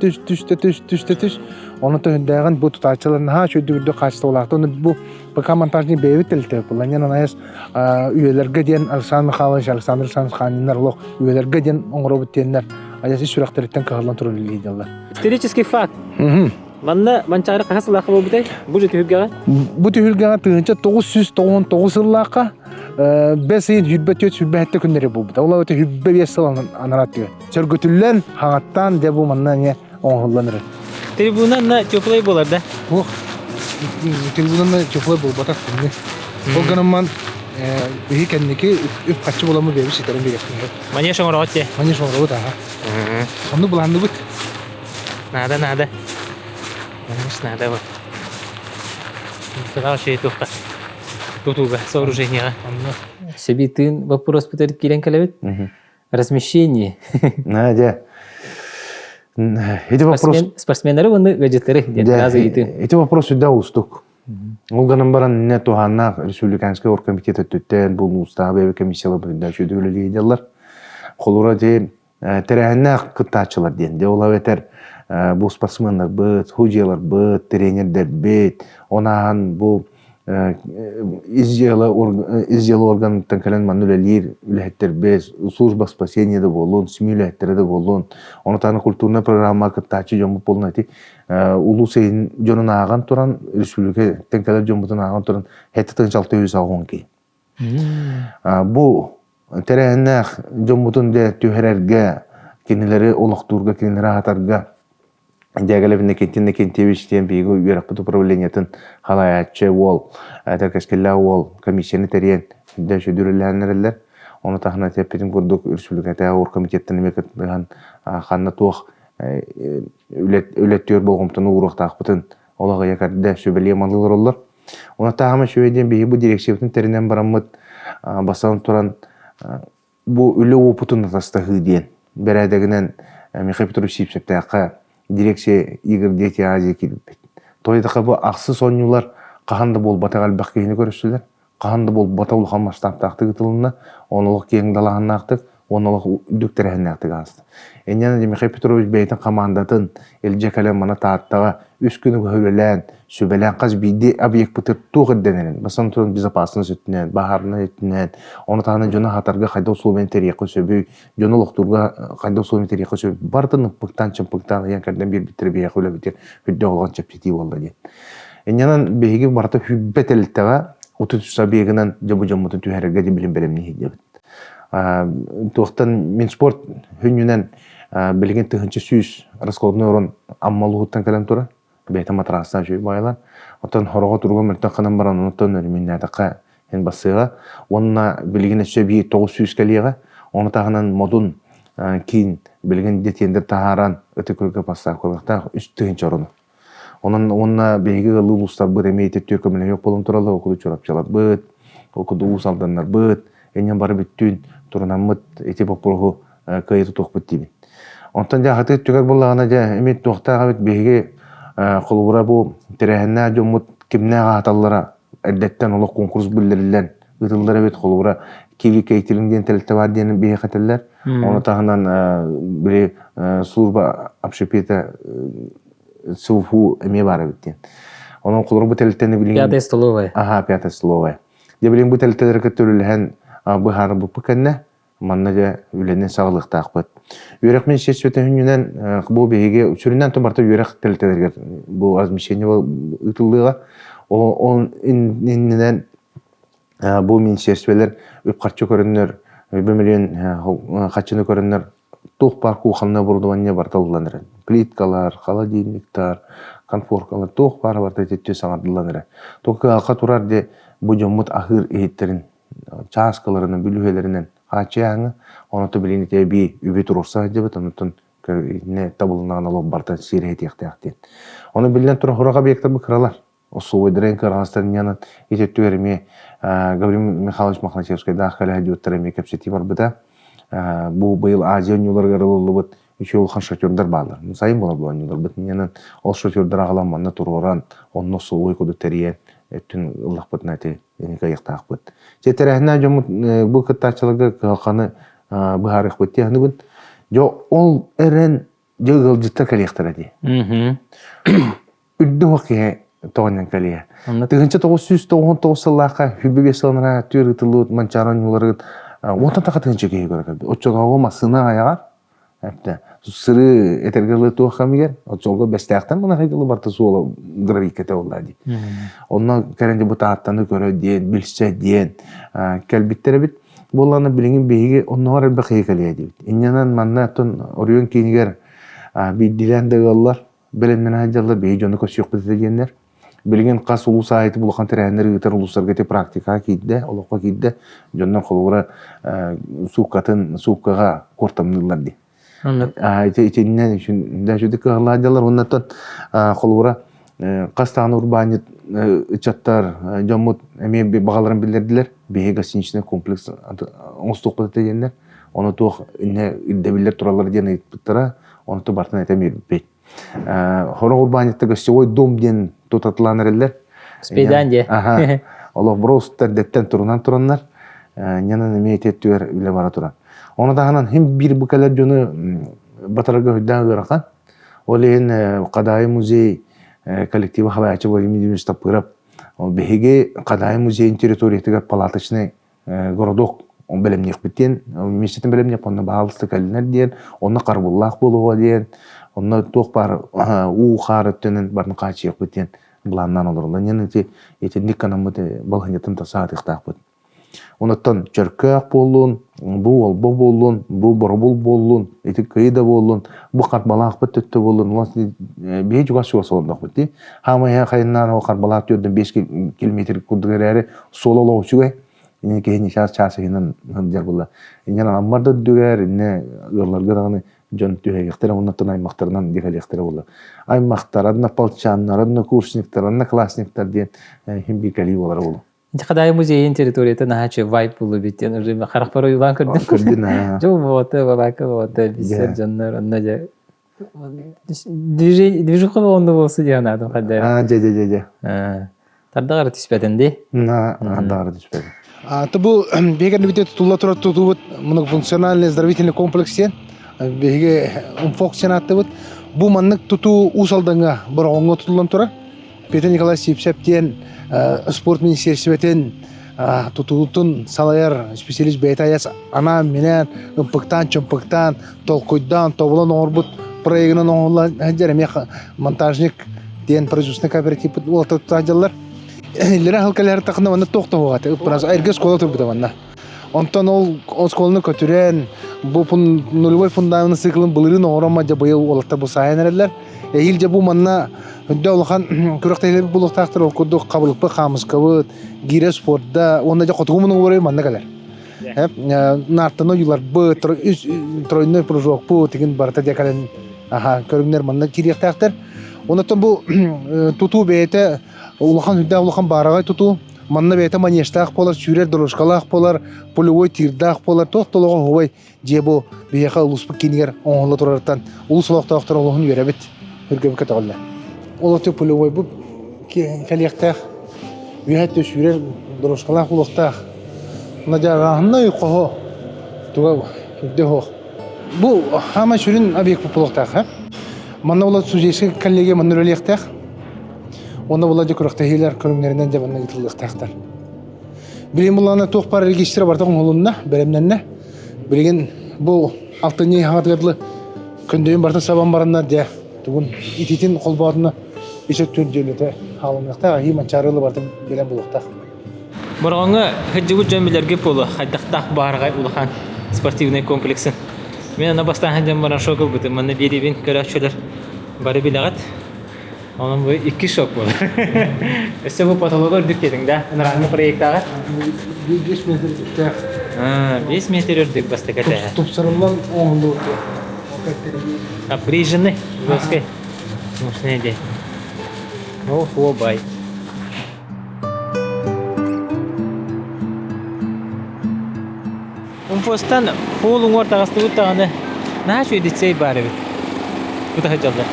оны төндөгөн бу тутачыларын ха чөдүгүдө качтылакты оны бу пока монтажный бевителте буланан анас үелерге ден Александр Михайлович Александр Санханинер лох үелерге ден оңробуттеннер аясы сүрактырыттан кагалан турулу лидерлар. Исторический факт. Манна манчары касылакы болбу бит. Бу жетүгөгө. Бу түгүлгө тыгынча 999 жыллакка бесин хүббөтөт хүббөтө күннери болбу. Олар өтө хүббө бесалан анараттыгы. Чөргөтүллен хагаттан деп бу манна не оңголланыр. Трибунада теплый болар да. Ох. Трибунада теплый болбатак. Ол ганаман бии кенники үп качы боламы бебис ситерин бегесин. Мане шоңор отте. Мани шоңроо та. Онду буланды бут. Надо. Конечно, надо вот. Тогда вообще тухка. Тутуга сооружение. Себитин вопрос пытает кирен калевит. Размещение. Надя. Эти вопросы... Спортсменлары вон гаджетлары. Эти вопросы да устук. Ол ганам баран не туханна республиканский оргкомитет өттөттен бул устабы комиссиялар да чөдөлү идалар. Холура де терәһеннә кытачылар дигән. Олар ветер бу спортсменнар бит, хуҗалар бит, тренерлар бит. Онаһан бу изҗалы орган тәкәлән манүләләр үләттер без служба спасения да болон, симуляторы да болон. Оны таны культурный программа кытачы җомып булнати. Улу сейин жонун аган туран республика тәкәләр җомбутун аган туран хәттән чалты үз аган ки. Бу терәһеннә җомбутун да төһәргә кинеләре олохтурга кинеләре хатарга Дягалевне кентевичтен бейгу верақпыт управлениятын халаячы ол, тәркәскелі ол комиссияны тәрен дөші дүріләнерілер. Оны тағына тәппетін көрдік республиката оргкомитеттен емекеттіған қанна туақ өлеттер болғымтыны ұрық тақпытын олаға якарды сөбеле маңлылар олар. Оны тағыма шөйден бейгі дирекциятын тәрінен барамыд басан тұран бұл өлі опытын атастағы дейін. Бәрәдігінен Михаил Петрович Сипсептәқі дирекция Игорь Дети Азия килбет. Тойдақы бұл ақсы сонюлар қағанды бол батағал бақкейіні көрісілер. Қағанды бол батаул қамаштақтақты ғытылына, онылық кейін далағын ақтық, онылық дүктірәхін ақтық асты. Энняны Михаил Петрович бәйтін қамандатын елже кәлем мана тааттаға үс күні көлелән, сөбелән қаз бейді объект бұтыр туғыр денерін. Басан тұрын безопасының сөттінен, бағарына өттінен, оны тағына жона қатарға қайда ұсылымен терияқы сөбей, жона лұқтырға қайда ұсылымен терияқы сөбей, бардының пықтан, янкардан бір біттірі бейақы өлі бітер, хүдді олған чәпсеті болды ден. Эннянан бейгі барты хүббет әліттіға, ұты түса бейгінен жабы-жаммытын түйәріге де білім бәлеміне хейдебіт. Туақтан мен спорт хүнінен білген тұхынчы сүйіс расколдың орын аммалы ғыттан кәлем тұры. Бәйті матрасына жөй байлар. Оттан хорога турга мөртөн канан баран оттон өрмин атака ен басыга. Онна билген сөби 900 калига. Оны тагынан модун кин билген детендер тахаран өтө көргө паста койгакта үстүн чорун. Онна беги лулустар бу демейте түркөмүнө жок болон туралы окуду чорапчалар быт. Окуду усалдандар быт. Энен бары бүттүн турунамыт эти попургу кайры токпут диби. Онтан жагаты түгөр боллагана жа эмет токтага бит беги Қолуыра бұл тірәхінна жомыт кемнә ғаталлара әддеттен олық конкурс бүлдерілен ұтылдары бет қолуыра кеви кейтіліңден тәлітті бар дейін бейі қаталар. Оны тағынан біле служба общепета сылфу әме бары біттен. Оның қолуыра бұл тәліттені білген... Пятая столовая. Ага, пятая столовая. Де білген бұл тәліттері көттіріліген бұхары бұл пүкәнне, манна жа үленен сағылықты ақпыт. Үйрек мен шешсөті хүнінен бұл бейге сүрінен тұмарты үйрек тәлітелергер бұл размещение ұтылдыға. Ол иннен бұл мен шешсөйлер өп қатшы көрінлер, өбемелен қатшыны көрінлер тұқ бар қуқанына бұрдуанне барталыланыр. Плиткалар, холодильниктар, конфоркалар тұқ бары барта тетте саңардыланыр. Тұқы алқа тұрар де бұл жомыт ақыр ехеттерін, часкаларының, бүлігелерінен Ачаңы, оны білейін етебі үбе тұрырса жебет, онытын табылынаған алып бартан сирей тияқтияқтен. Оны білден тұрын құраға бейектер бұл қыралар. Осы ойдырын қырағастарын янын ететтігеріме Гаврил Михайлович Махначевский даққалы әдеуттарыме кәпсеті бар бұда. Бұл бұйыл Азия өнелер ғарылы бұд үші олған шатөрдер бағылар. Сайын болар бұл өнелер бұд. Янын ол шатөрдер ағаламанны тұрғыран, оның осы ой көді тәриян. Өттін ұллақ бұтын әте енеге аяқтақ бұд. Жетерәхіне жомыт бұл кыттачылығы қалқаны бұхарық бұд яғны бұд. Ол әрін жығыл жыттар кәлияқтар әде. Үдді оқия тоғаннан кәлия. Тығыншы 999 сыллаққа хүббеге сылыныра түйір ұтылуыд манчаран юларығыд. Онтан тақа тығыншы кей көрі кәлбі. Отчоға оғыма сына аяғар. Сыры этергелы туаққа мегер. Отчолға бәстәқтен мұна қайдылы барты суылы гравикеті олда дей. Онна кәрінде бұта аттаны көрі дейін, білсе дейін. Кәлбіттері біт. Боланы біліңін бейге оннағар әлбі қиы кәлия дейбіт. Иннянан манна тұн орыйон кейінігер бейділендігі олар. Біліммен әжалар бей жоны көсі жоқ бізді дейінлер. Билген қас улус айты булахан терәнер гытар улустарга те практика кидде, олоққа кидде, жоннан холура суккага кортамдылар ди. Итиннен үчүн да жүдүк кыгыладалар, оннан холура қастағын урбанит ычаттар жомут эме бағаларын билдердилер, беге гостиничный комплекс оңстуқпа дегендер, оны туох инне иддебилер туралар ден айтыптара, оны ту бартын айтам ербейт. Хорон урбанитта гостевой дом ден тутатыланыр элдер. Спейдан де. Олох бростар деттен турунан тураннар, нянан эме ететтүгер биле бара туран. Оны дағынан хем бир бүкәлер жоны батарга хүдден ғырақан, ол ең Қадай музей коллективы халаячы бойы медиумс тапырап, беге Қадай музейн территориятыгар палаточный городок он белемнек биттен, местетін белемнек, онна бағалысты кәлінер дейін, онна қарбуллақ болуға дейін, онна тоқ бар қарыттының барын қачиық биттен бұланнан олырылы. Нені етендік канамыды балғанетін тасағат иқтақ бит. Онаттан чөркөк болуын, бу олбо болуын, бу борбул болуын, эти кыйда болуын, бу карбалақ бит төтті болуын, бей жуға суға солындақ бітті. Хамая қайыннан о карбалақ түрден 5 километр күрдігер әрі сол олау сүгай. Ине кейіне часы хинан жар бұлла. Инен аммарды дүгер, ине ғырларға дағыны жон түйегектері, онаттан аймақтарынан дегелектері болла. Аймақтар, адына палчаннар, адына курсниктар, адына классниктар дейін химби кәлі олары болу. Қадай музейін территорията нахачы вайп болу биттен, уже қарақ бары юлан көрдім. Көрдін, Жол болуаты, балака болуаты, бисер жоннар, онна жа... Движуқы болуынды болсы деген адым қадай. Же. Тардағары түспәдінді? Тардағары түспәді. Бұл бегерді бітті тұтыла тұра тұту бұд, мұның функциональный здравительный комплекстен, беге фоксен атты бұд. Бұл маннық тұту ұсалдыңға бір оңға тұтылан тұра. Петр Николай Сипсептен, спорт министерстветін тұтылытын салайар специалист бәйт аяс ана менен ұмпықтан, чөмпықтан, толқойдан, тобылан оңыр бұд проегінен оңғылан әндер, монтажник ден производственный кооператив бұд олатыр тұтадылар. Лера халкалары тақында ванна тоқта оғаты, әрге скола тұрбыда ванна. Онтан ол сколаны көтірен, бұл нулевой фундамент циклын бұлырын оғырама жа бұйыл олатта бұл сайын әрелер. Ел жа бұл манна үдді олған күріқтайлар бұл ұқтақтыр ол күрді қабылықпы қамысқабыд, гире спортда, онда жа қотығымының орай манна кәлер. Нартаны юлар бұ, тройной прыжок бұ, теген барата декален көріңдер манна керектақтыр. Онтан бұл тұту бәйті улахан хүдді улахан барағай тұту, манна бәйті манештақ болар, сүйрер дұрышқалақ болар, полевой тирдақ болар, тоқтылыға ховай жебу бейеқа ұлыспы кенігер оңғылы тұрарттан ұлыс олақтақтар олығын веребет үргебікі тағылы. Олақты полевой бұл кәлектақ, бейәтті сүйрер дұрышқалақ ұлықтақ. Мұна жағағынна үйқоғы тұға хүдді хоқ. Бұл хама сүрін объект бұл ұлықтақ. Манна олат сүзейсі кәлеге манныр өлектақ. Onda bulaca kuruqtahiyler körümlerinden jabanına gitiliqtaqtar. Bilim bulana toq par registri barta qo'lunda, belemnenne. Bilgen bu altını haqatgadlı köndöйүн barta saban baranda de. Tugun ititin qolbarını işet türjölete halınaqta himan çarılı barta bilen buluqtaq. Бұрғаңы хыджығу жөмбелерге болу, қайдақтақ барғай ұлыған спортивный комплексін. Мен ана бастан ханжам баран шоқыл бұды, мұны беребен көрәкшілер бары білағат. Onun bu 2 şok bu. İşte bu patoloğu ördük dedin de. Hangi proyektağır? 5 metre üstte. 5 metre ördük bastı kata. Topsarılan oğlu. Приезжены доской. Нужны де. Ого, бай. Постан полун ортағасты өттағаны нашу лицей бары бит. Bu da hacallar.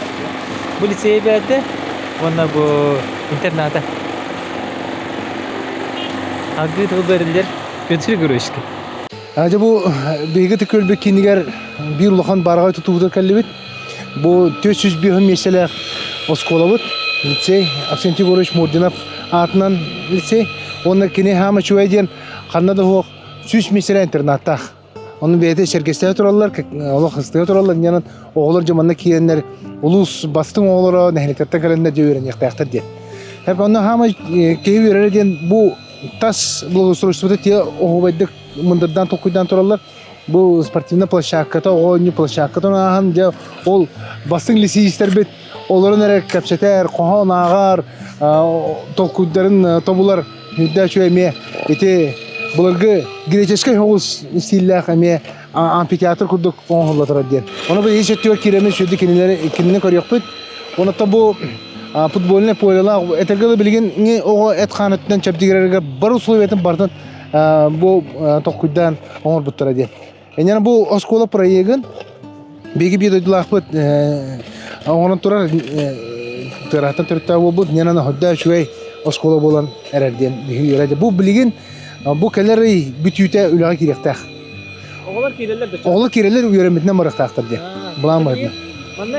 Bu liseye verdi. Ona bu internata. Agı tollarlar götür görüştü. Aja bu beyge tükölbe kiniger bir ulahan baragay tutuğudur kellebit. Bu 400 bir mesela oskola bud. Lisey Aksenti Goroş Mordinov atından lisey. Onda kini hama şuaydiyen kanada ho 100 mesela internata. Onun beyde şirkette otururlar, Allah hastaya otururlar. Yani oğullar zamanında kiyenler ulus bastın oğullara nehlekette gelenler ceveren yaktayaktır diye. Hep onu hama keyi verirken bu tas благоустройствода те оғывайдық мындырдан толқойдан тұралар. Бұл спортивна площадката, оғойны площадката оған де ол бастың лицеистер бет оларын эрек кепсетер, кохон агар, толкуйдарын тобулар хүддә шөйме эти буларга греческий хогус стиллах эме амфитеатр курдук конхоллатыр дияр. Оны бу ишеттер киреме шөйдү кинелер көрөкпүт. Оны та бу футбольный пойлала этергеле билген не ого этканаттан чаптигерге бар условиятын бартын бу толкуйдан оңор буттара дияр. Эне бу школа проегин беги бидодлахпыт оңорун турар тарахтан төртө болбут ненана hodda шөй школа болан эрерден бигиреде бу билген бу келери бүтүтө үлага киректак оголор кирелер үйрөнмөтүнөн барактактыр де булан байды Манна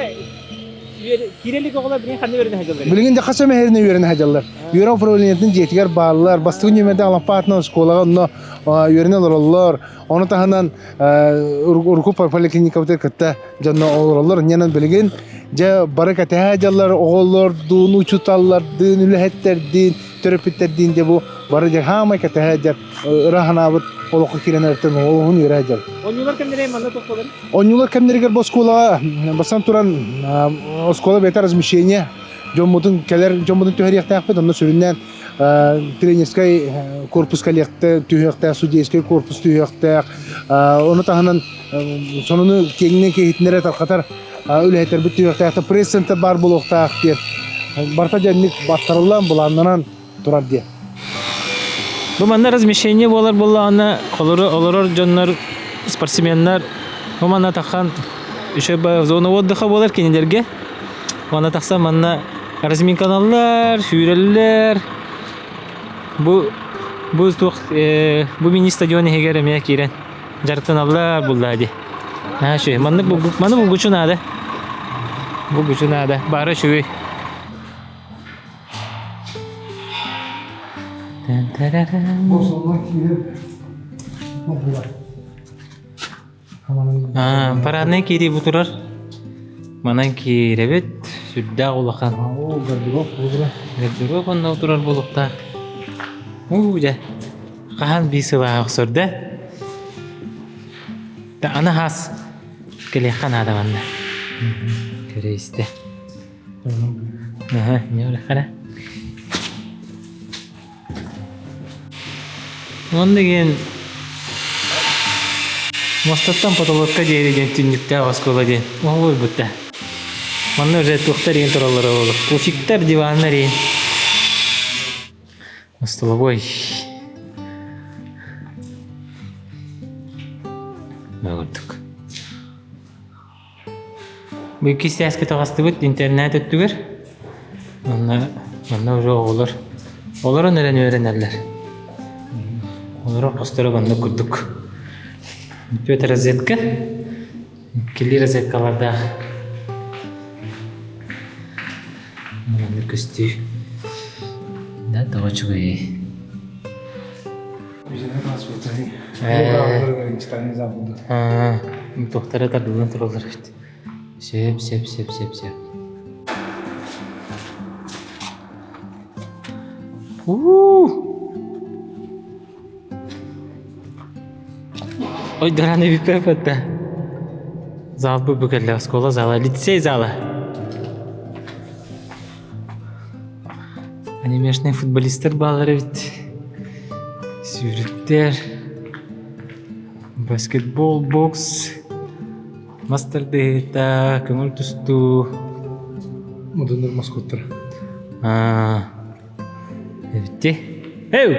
кирелик оголор билген кандай берген хажалар билген де кача мехерне үйрөнө хажалар үйрөн управлениятын жетигер баалар бастыгы немеде алампатна школага но үйрөнөлөр оллор оны таханан урку поликлиникабыта кытта жанна олорлор ненен билген же баракат хажалар оголор дун учуталлар дын үлехеттердин терапевттердин де бу бары же хамай ката хажар раханабыт олоку киренерден олоун үйрөжөр Онюлар кемдере манна токолор онюлар кемдергер бо школага басан туран школа бета размещение жомутун келер жомутун төһөрияктаакпыт онно сүрүннен тренерский корпус коллекте түйөктө судейский корпус түйөктө оны таханан сонуну кеңинен кейитнере таркатар үлехетер бит түйөктө пресс-центр бар болуктаак дер барта жанник баттарылан буланнан турар дер Бу манна размещение болар болланы олорор жоннор спортсменнар бу манна тахан еще зона отдыха болар кенелерге манна такса манна разминканалар шүреллер бу мини стадионы хегер эме кирен жартыналар булдади шу манна бу гучунада бары шүй парадный кири бу турар манан киребет сүддә улахан гардероб онда турар булукта да кахан бисыла аксырда да ана хас келехан адаманда кересте не олехана Ондеген мостаттан потолокка жейреген түннүктө оскола ден. Ой бутта. Манна уже тухтар ен туралары болуп. Пуфиктер диваннар ен. Столовой. Бөгөрдүк. Бу кистяске тагастыбыт интернет өттүгөр. Манна уже оголор. Олорун öğrenirler. Олар постары банда күрдік. Өт розетка. Келі розеткаларда. Мына көсті. Да, тағы чугай. Тоқтары тардылын тұралар. Сеп. Ой, драный випеп это. Зал бы для школа зала, лицей зала. Анимешный футболисттер балары бит. Сүрүттер. Баскетбол, бокс. Мастерде та көңүл түстүү. Модундар маскоттар. Эбитти. Эу!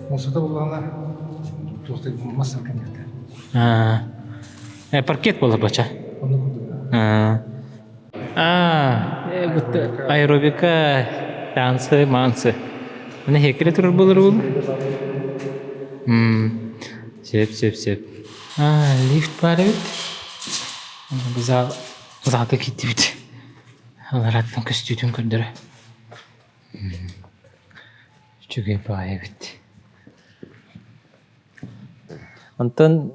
Мосата булгандар. Тохты мастер кенде. Паркет болар бача. Вот аэробика, танцы, манцы. Мына хекере турар болар бул. Сеп. Лифт бар бит. Залга кетти бит. Алар аттан көстүтүн көрдөрө. Чугай бай бит. Онтон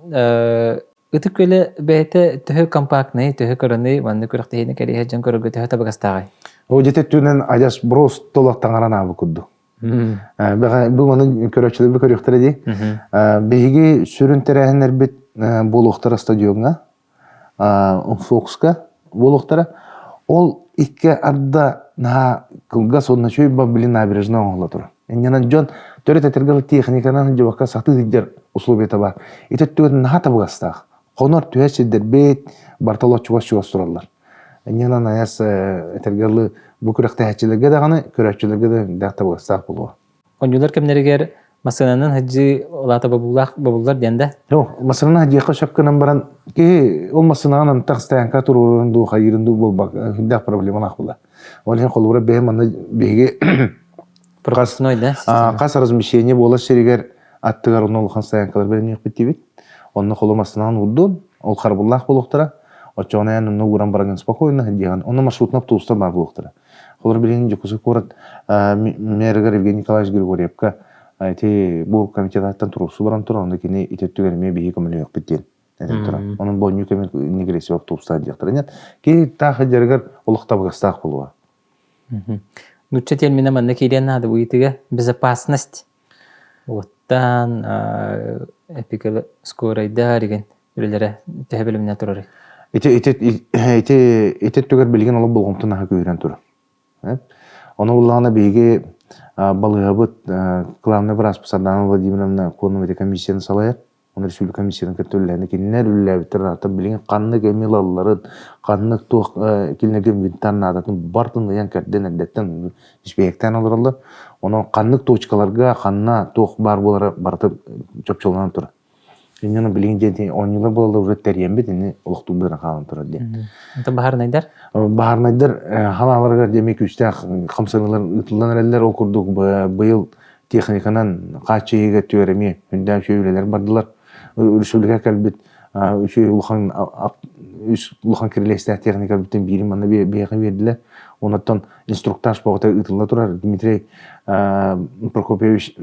ытык келе бэте төһө компактный, төһө көрөний, манны көрөктөйне кере жан көрөгө төһө табагастагай. О жететтүнен ажас брос толактан арана бу кудду. Бу маны көрөчүлөр көрөктөр эди. Беги сүрүн терехнер бит болуктар стадионга, Фокска, болуктара ол икке арда на кылга сонна чөй бабилин набережна оңла тур. Эннен жон төрөт этергал техниканан жобакка саты дидер условия бар. Итеттүгөн на табгастак. Конор түһәсидер бет барталочуга тураллар. Эннен аяс этергалы бу күрәктә хәчиләргә дә ганы көрәчиләргә дә табгастак булу. Онюлар кемнәргә масананан хаҗи олата бабуллар дигәндә. Yok, mesela hadiye şapkanın baran ki olmasın anan taxtayan katurun du hayırın du bolbak hüdda problema nakbula. Olhen kolura behem anda bege Пропускной, qas размещение bola seriger attıgar onu olhan sayan kalır benim yok bitti bit. Onun kolmasından uddu. Ol xarbullah boluqtara. Oçona yan onu uğran baragın spokойно hadiyan. Onu маршрутна автобуста бар boluqtara. Kolur bilen jekusu korat Мергар Евгений Николаевич Григорьевка Айти бул комитеттен турусу баран тура, онда кини итеттүгерме бии көмөлөк биттен. Тура. Онун боню көмө негреси автобуста диктор. Нет. Ки тахы жергер улуктап гастак болуа. Нучча термина манна кирен нады буйтыга безопасность. Оттан эпикал скорайда деген билелере тебелимне турар. Итеттүгер билген алып болгонтун ага көйрөн тура. Оны уллагана биге балыгабыт главный врач Сардана Владимировна Конновый комиссияны салайыр. Он республика комиссияның көтөлләрне киннәр үлләбитер аты билген канны кемилалларын, канны тук килнеген винтарны адатын бартын ян кәрден әдәттән испектан алырлар. Оны канны точкаларга канна тук бар булары бартып чөпчөлгән тура. Иннән билген дәте 10 еллар булды уже тәрьям бит инде улукту бер халын тура ди. Ата Бахар Найдар? Бахар Найдар халаларга демек үстә кымсырлар ытылган рәлләр окурдук быел техниканан качыйга төреме үндән шөйләләр бардылар. Республика калбит үче улхан кирелестә техника бүтән бирим аны бияга бердиләр. Оннан инструктаж багыта ытылла турар Дмитрий Прокопьевич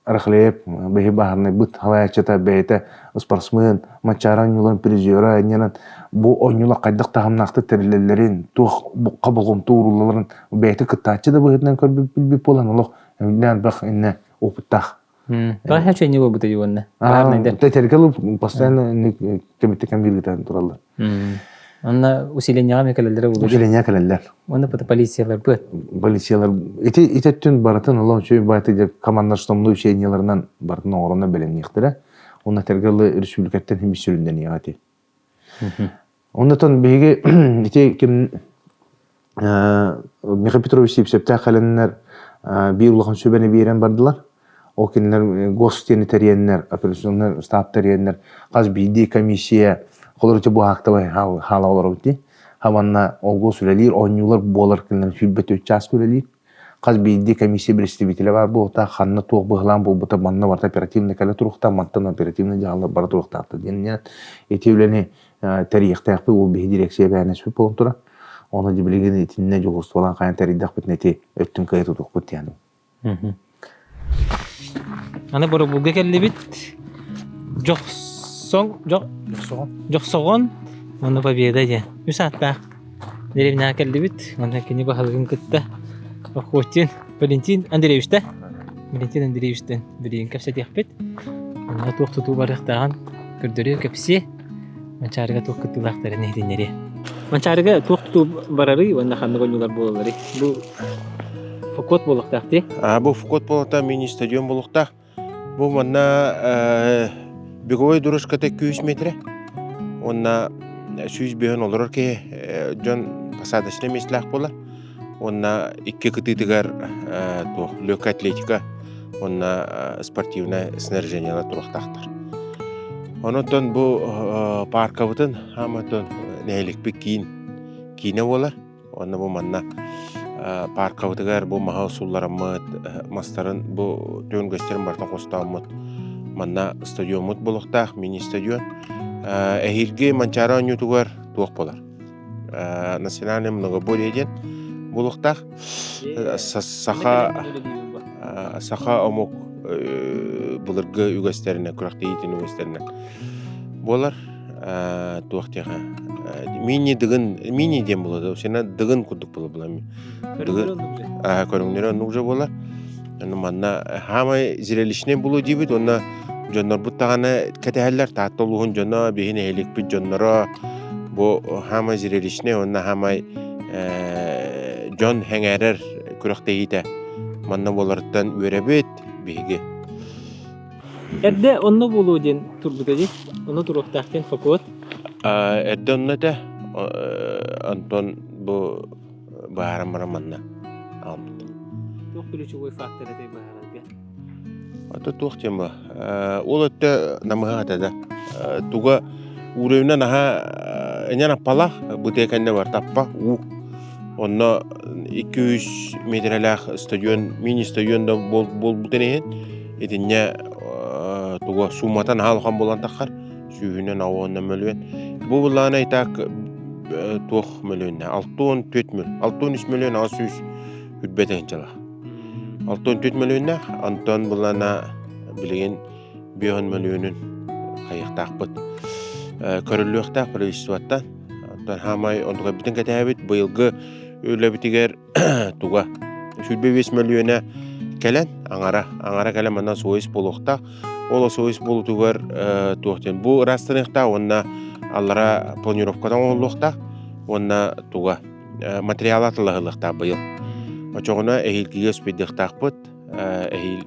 Рахлеев бехибахарны бут халаячата бейте спортсмен мачаран юлан призера ненан бу ойнула кайдык тагымнакты терилелерин тух кабылгым тууруларын бейте кытачы да быгытнан көрбүп билбеп болан улук эмнен бак инне опыттах. Бар хачы не бу юнна. Тетергел постоянно комитетен биргетен туралар. Анна усилениега мекелелер булды. Усиление келелер. Оны полициялар бу. Полициялар итеттен баратын Аллах чөй байтыга командашымны ученияларынан бартын орына белемниктер. Оны тергел республикаттан химисүрүндөн ягати. Оннан беге ите ким Михаил Петрович Сипсепта халеннер бир улган сөбөне берен бардылар. О кинлер гостени тереннер, операционнер, штаб тереннер, каз биди комиссия Колорча бу хактабай хала олар бити. Хаманна олго сүрелир, ойнулар болар кинлер хүлбөтө час сүрелир. Каз биди комиссия представители бар бу та ханна тоқ быглан бу бута манна барта оперативный кале турукта мантан оперативный жаалар бар турукта дегенне этивлени тарихта якпы ул би дирекция бәнәс болон тура. Оны дибилеген этинне жогурс балан кайын тарихдак битнети өттүн кайры тук бут яны. Аны бора булга келли бит. Жоксогон оны победа де. Үсатта. Деревня келли бит. Аны кини бахалгын кытта. Охотин Валентин Андреевич да. Валентин Андреевичтен бирин кепсе текпет. Аны токтуту барыктаган көрдөрү кепсе. Манчарга токтутулактары нейденери. Манчарга токтуту барары ванда ханныгонюлар болалары. Бу фокот болуктакты. Бу фокот болукта мини стадион болукта. Бу манна беговой дорожката 200 метр. Онна 100 бен олар ке жон посадочный местлах бола. Онна 2 кытыгар то легкая атлетика, онна спортивное снаряжение турактактар. Онотон бу паркабытын хаматон нелик бекин кине болар. Онна бу манна паркабытыгар бу маха суллараммыт мастарын бу төн gösterim бартан костаммыт. Манна стадионмут болуктак, мини стадион. Эхирге манчаран ютугар туак болар. Национальный многоборье болуктак саха омок булыргы үгөстерине күрактейтин үгөстерине болар туактега мини дыгын мини дем болот сена дыгын курдук болот булами көрүңнөр нугжа болар манна хамай зрелищне болу дибит онна жоннор буттаганы кетелер тааттолугун жона бехине эликпит жонноро bu hama zirelişne onna hamay John Hengerer kürekteğide manna bolardan ürebet bigi. Edde onu bulu den turbutacı. Onu turuqtaqten fakot. Erdonna da Anton bu baharamara manna almıt. Çok bilüçü koy faktörü de baharatga. Ata tuğçem bu. Olatta namaha da. Tuga urevna naha enyana pala bu tekende var tappa u. Onna 200 metrelik stadion, mini stadionda bol bu deneyin. Edinne tuga sumatan halkan bolan takar. Sühünen avonna mölüven. Bu bulana itak tuğ mölüvenne. 6-4 mül. 6-3 mölüven asüs hübbete hinçala. 6-4 mölüvenne. Anton bulana bilgin 1 mölüvenin kayık takpıt. Körüllüğü tak previstvattan. Anton hamay onduğa bitin ketebit. Bu yılgı öyle bitiger tuğa. Sübbe 5 mölüvene kelen. Angara kelen mandan soğuz boluqta. Ola soğuz bolutugar tuğten. Bu rastınıqta onna allara planirovkadan oğulluqta. Onna tuğa. Material atılığılıqta bu yıl. Oçoğuna ehilkiye üspeydik takpıt. Ehil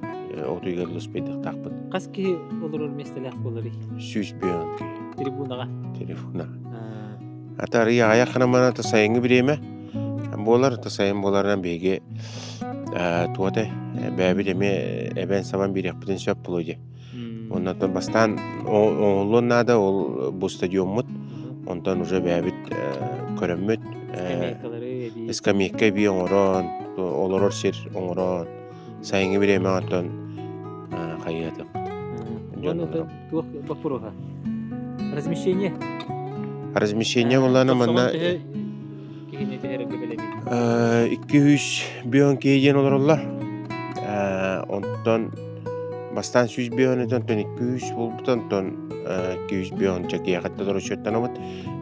otuygalı üspeydik takpıt. Qas ki olur mesele bolari. Süs biyon ki. Tribunaga. Telefona. Ata riya ayaqına mana tasayıngı bireyme. Bolar tasayın bolardan bege tuğata bäbi deme eben saban bir yapıdın söp bulucu. Ondan bastan oğlun nada ol bu stadyumut. Ondan uca bäbi körömmüt. Iskamiyekka bir oran, oloror sir oran. Sayıngı bireyme ondan kayıyadı. Onu da tuq bapuroha. Размещение. Размещение olana manna 200 biyon keyen olurlar. Ondan bastan 100 biyon eton 200 bulbutan ton 200 biyon çekiye katta doğru şötten amat.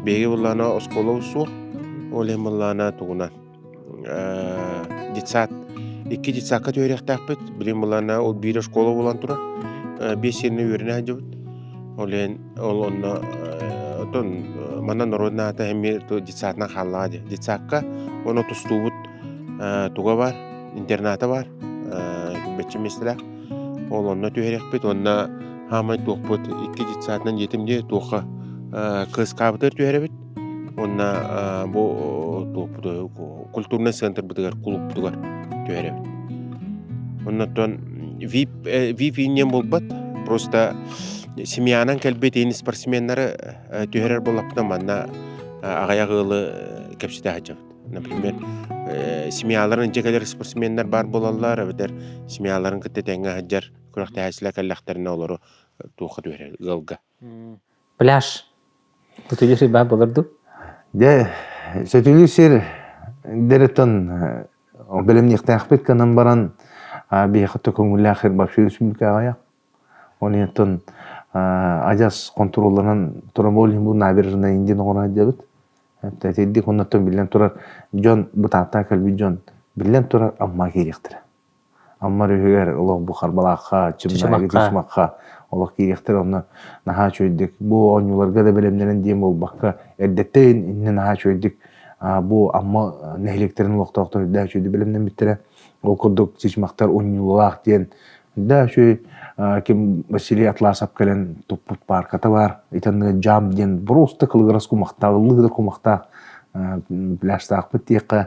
Bege bulana oskolovsu. Olem bulana tuğunan. Ditsat. 2 ditsaka töyrek takpet. Bilim bulana ol bir oskolo bulan tura. 5 yerine yörüne hacabıt. Olen onna ton mana narodna ata hemir to ditsatna khalaje. Ditsakka onu tustubut tuga var. İnternete var. Betçi mesela. Onna törekpet onna hamay toqput 2 ditsatnan yetimde toqa kız kabıtır törebit. Onna bu toqputu kulturna center bitigar kulüp bitigar törebit. Onna ton VIP inen bolbat. Просто семьяның кәлбетейін спортсменлары түйерер болапты манна ағаяғылы кәпсіде хачабыд. Например, семьяларын жекелер спортсменлер бар болалар, әбідер семьяларын күтті тәңі хаджар күріқті әсілі кәлләқтеріне олары туқы түйерер ғылға. Пляж. Бүтілері бар болырды? Де, сөтілі сер дәреттен білімнектен ақпет канан баран бейқатты көңілі ақыр бапшы республика ағаяқ. Онияттан ажас контролларынан Турамолин бұл набережна инден оғырға дебіт. Тәтелдік оннаттан білен тұрар. Жон бұтақта кәлбі жон білен тұрар амма керектір. Амма рөйгер олық бұл қарбалаққа, чымнайғы тешмаққа олық керектір. Оны наға чөйдік. Бұл оңыларға да білемдерін дейм ол баққа әрдеттейін инне наға чөйдік. Бұл амма нәйлектерін олықтауқтар да чөйді білемден біттірі. Ол күрдік тешмақтар оңылақ дейін. Да шөй кем Василий Атласов кэлен туппут парката бар. Итанны жам ден просто кылгырас кумақта, ылыгды кумақта пляжтақ бітеқі.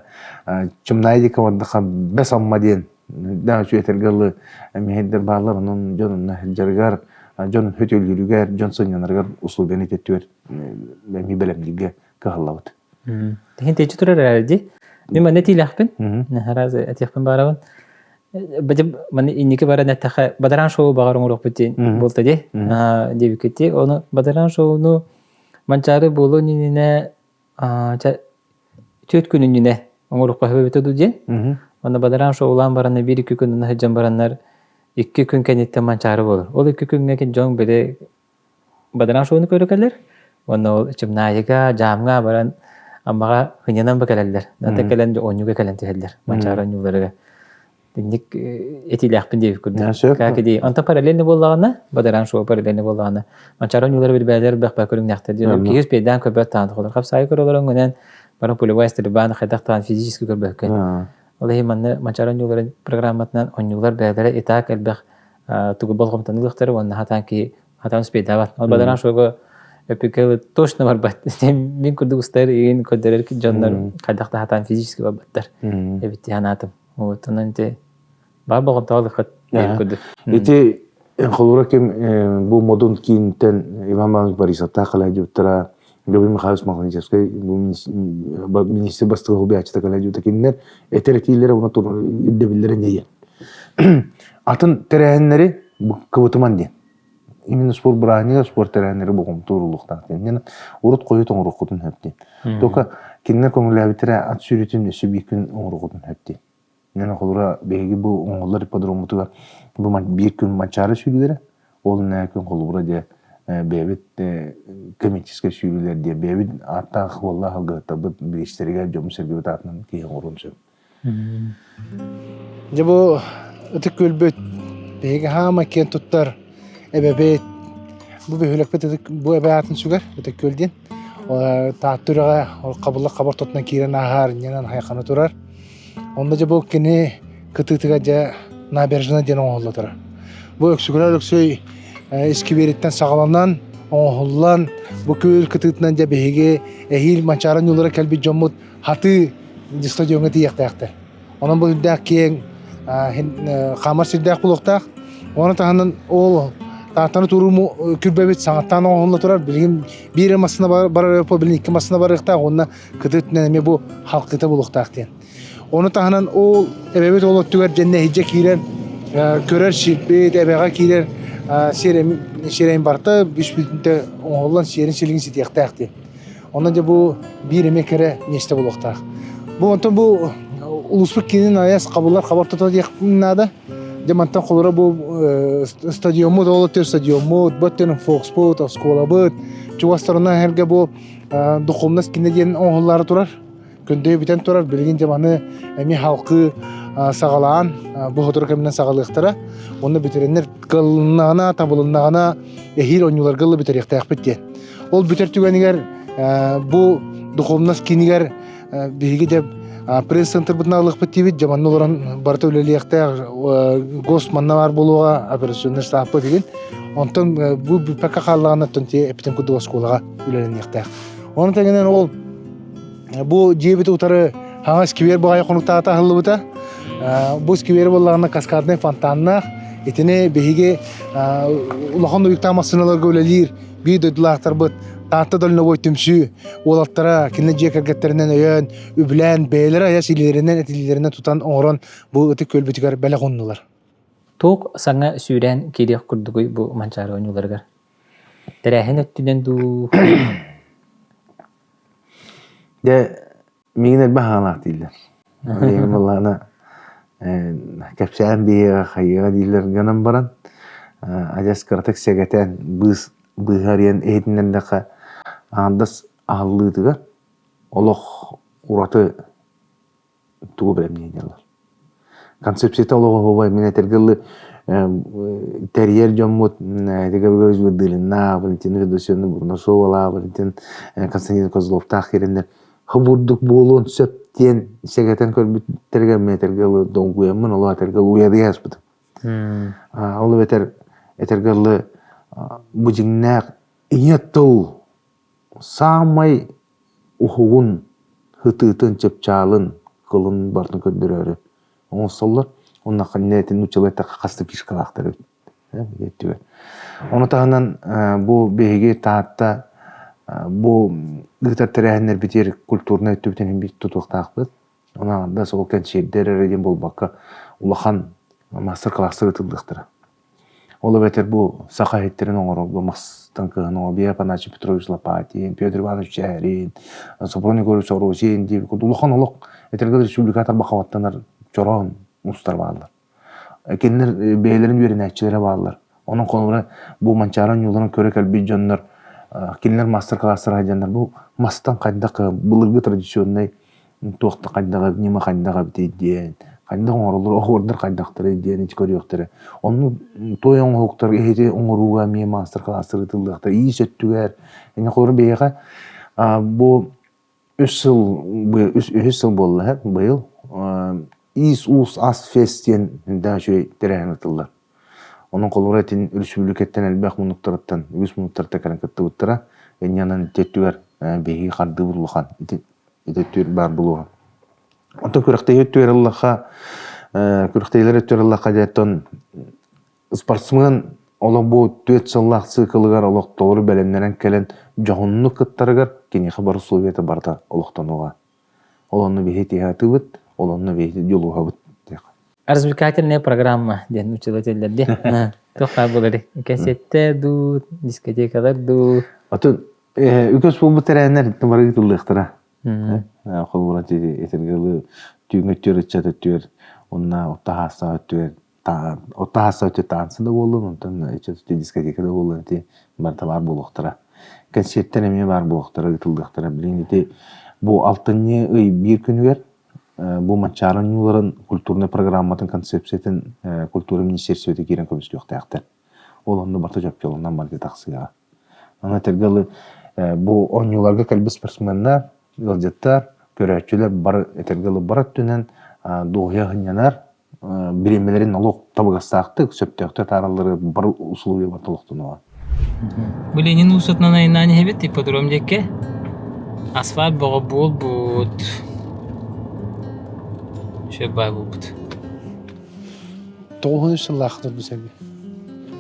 Чымнайды каваддақа бәс амма ден. Да шөй этергалы әмейдер барлар, оның жонына жаргар, жонын хөтөлгірігер, жон сынянаргар услуган ететтер бәмей бәлемдіге кағылауыд. Теген тейчі тұрар әрді. Мен мәне тейләқпін. Нәхаразы әтеқпін барауын. Бәдім мәне инеке бара нәттәқі бадаран шоу бағарың ұрық бүттен болты де. Дебі кетті. Оны бадаран шоуыны манчары болу неніне төт күнініне ұрық қағып өтеді ден. Оны бадаран шоулан бараны 1-2 күнін хыджан баранлар 2 күн кәнеттен манчары болыр. Ол 2 күнге кен жоң бәді бадаран шоуыны көрі кәлер. Оны ол чымнайыға, жамға баран аммаға хынянан бәкәләлер. Нәті кәлән оңюға кәлән тәхелдер. Манчары оңюларыға. Динник этилякпин деп күрдү. Сөп. Как ди, анта параллельно боллагана, бадаран шо параллельно боллагана. Манчаран юлар билбәләр бәк көрүнәктә диләр. Кигез пейдан көбәт тааны холар. Кап сай көрөлөр гөнен бара полевая стрельба хәдәктән физически көрбәккән. Аллаһи манны манчаран юлар программатнан он юлар бәләр итак әлбәх тугы болгом танылыктыр ва хатан ки хатан спейда бар. Ал бадаран шого эпикел точно бар бат. Мин күрдү устар ин көдөрөр ки жаннар хәдәктә хатан физически баттар. Эбит янатым. Вот ананте бар болгом таалык деп күрдү. Ити холура кем бу модун кинтен Иван Иванович Борисов тақала жуттара Габин Михайлович Маханичевский бу министр бастыгы бячта кала жутта киннер этеретилер уна тур идебиллер нее. Атын терәһеннәре кыбытыман ди. Именно спорт брани спорт терәһеннәре бугым турулуктан. Мен урут кою тоңрукутун хәпти. Тока киннер көңүләбитерә ат сүрүтүн сүбикүн оңрукутун хәпти. Мен холура беги бу оңлар ипподрому бу бир күн мачары сүйләре. Ол нәкөн холура де бебит коммерческий сүйләр де бебит атак валлаһи гатабы биштерге жом сергебет атынан кийин орунчу. Жабо өтө көлбөт беги хама кен туттар эбебет бу бөһөлөкпөт бу эбеатын сүгөр өтө көлден тааттырага кабылла кабар тотна кирен ахар ненан хайканы турар. Онда жабо кени кытытыга жа набережная ден оңолла турар. Бу өксүгөр өксөй эскибереттен сагаланан оңоллан бу көл кытытынан жа беге эхил мачаран юлара келби жомут хаты стадионга тиектакты. Онан бу дак кең камар сирдак булуктак. Оны таханын ол таатаны туруму күрбебет саңаттан оңолла турар. Билгин бир масына бар по билин iki масына барыкта. Онна кытытынан эме бу халкыта булуктак ден. Оны таханан ол эбебет олоттугар женне хиджа кирен көрөр шилпет эбега кирен серем барта биш бүтүнтө оңоллан серин шилгин ситияктакты. Ондан же бу бир эмекере нечте булуктак. Бу онтон бу улуспук кинин аяс кабыллар кабар тотот якынада. Демантан колора бу стадионмут олоттер стадионмут, боттен фокспот, осколабыт, чугастарына херге бу духовнас кинеден оңоллары турар. Көндө битен турар билгин жаманы эми халкы сагалаан бу хотор кемнен сагалыктара. Оны битереннер кылнана табылыннагана эхил онюлар гылы битеректак битте. Ол битер түгөнигер бу духовнас кинигер биги деп пресс-центр бутналык биттибит жаманы олоран барта өлелиякта гост манна бар болууга операционер саапы деген. Онтон бу пакка халлагана тонте эптен кудуга школага өлелениякта. Оны тегенен ол бу жебит утары хаңа скивер багай конуктаата хыллыбыта. Бу скивер боллагана каскадный фонтанна этине беге улахан уйктамасыналар гөлелир би дөдлактар бут таатта дөлнө бой түмсү олаттара кине жекергеттеринен өйөн үблән бейлер аяс илеринен этилеринен тутан оңрон бу өтө көлбүтүгөр беле коннулар. Тук саңа сүрен кирек курдугуй бу манчары онюларга. Терәһен өттүнен ду De migin bahanak diller. Benim vallana kapsan bir hayga diller ganan baran. Ajas kartak segeten bus biharian ehtinden daka andas ahlıdıga Allah uratı tuğu bilemeyecekler. Konsepsiyete Allah hava minetergilli teryer jamut tegabgöz bedilina valentin vedosyonu burna sovala valentin Konstantin Kozlov takhirinde haburduk bolon söpten segeten körbütterge metergilli donguyamun Allah tergil uyarı yazbıdı. Olı beter etergilli bujingnak iyatul samay uhugun hıtıtın çepçalın kılın bartın kördürörü. Onu sollar onun kannetin uçalayta kastı fişkalakları. Onu tağından bu behege taatta bu gıtar terəhinler biter kulturuna ötübüten bir tutuqtaqbız. Ona da sol kençerder ereden bol bakka ulahan master klasları tıldıqtıra. Ola beter bu sakahitlerin oğru, bu mastan kığın oğru, bir Panachi Petrovich Lopatin, Pyotr Ivanoviç Çerin, Soproni Gorovich Orozin, diye ulahan olaq etergil respublikatar bakavattanlar çoran ustar bağlılar. Kendiler beylerin verin etçilere bağlılar. Onun konumuna bu mançaran yolunun körek elbi canlar, kendiler master klasları hacanlar. Bu mastan kaydıqa, bılırgı tradisyonunay, toğda kaydıqa, nima kaydıqa biteydiyen, Кайда оңорулар оордар кайдактары диэн ич көрүөктөр. Onu той оңоктор эхете оңоруга ми мастер классы тылдыктар ии сөттүгөр. Эне колор бейга бу 3 жыл болду быйыл. Ис ус ас фестен да шөй терен тылдар. Onun kolora tin республикаттан элбэх мунуктарыттан 100 мунуктарта каракатты уттара. Энянан теттүгөр беги карды бурлухан. Теттүр бар булуга. Онто күрәктәй өттүр Аллаһка, күрәктәйләр өттүр Аллаһка дәттон спортсмен ола бу 4 жыллык циклыгар олық тоғры бәлемнәрен келен жаһунны кыттарыгар кене хабар Совета барда олықтануга. Олонны бехети хатыбыт, олонны бехети жолуга бит. Развлекательная программа ден учителлерде. Тоқта булары. Кассетте ду, дискотекалар ду. Атын үкөс бул терәннәр тымары тылыктыра. Холбора тиде этергеле түңөттөр чатыттыр. Онна оттахаса өттөр. Оттахаса өттө тансында болду, онтан эчетти дискотекада болду ти барта бар болуктыра. Концерттер эме бар болуктыра тылдыктыра. Билинити бу 6-ны бир күнүгөр бу манчарын юларын культурный программатын концепциятын культура министерството кирен көмүскө тактыр. Ол онда барта жап жолунан бар деп таксыга. Ана тергеле бу 10 юларга калбы спортсменнар Ылжаттар, көрәтчілер бар этергелі барат түнен доғия ғынянар біремелерін налог табығастақтық, сөптіқтер таралары бар условия батылықтынуға. Бүленин усатнан айнан хебет ипподром жекке асфальт боғы бол бұд. Шөббай бол бұд. 9 жыллақтыр бұл сәбі.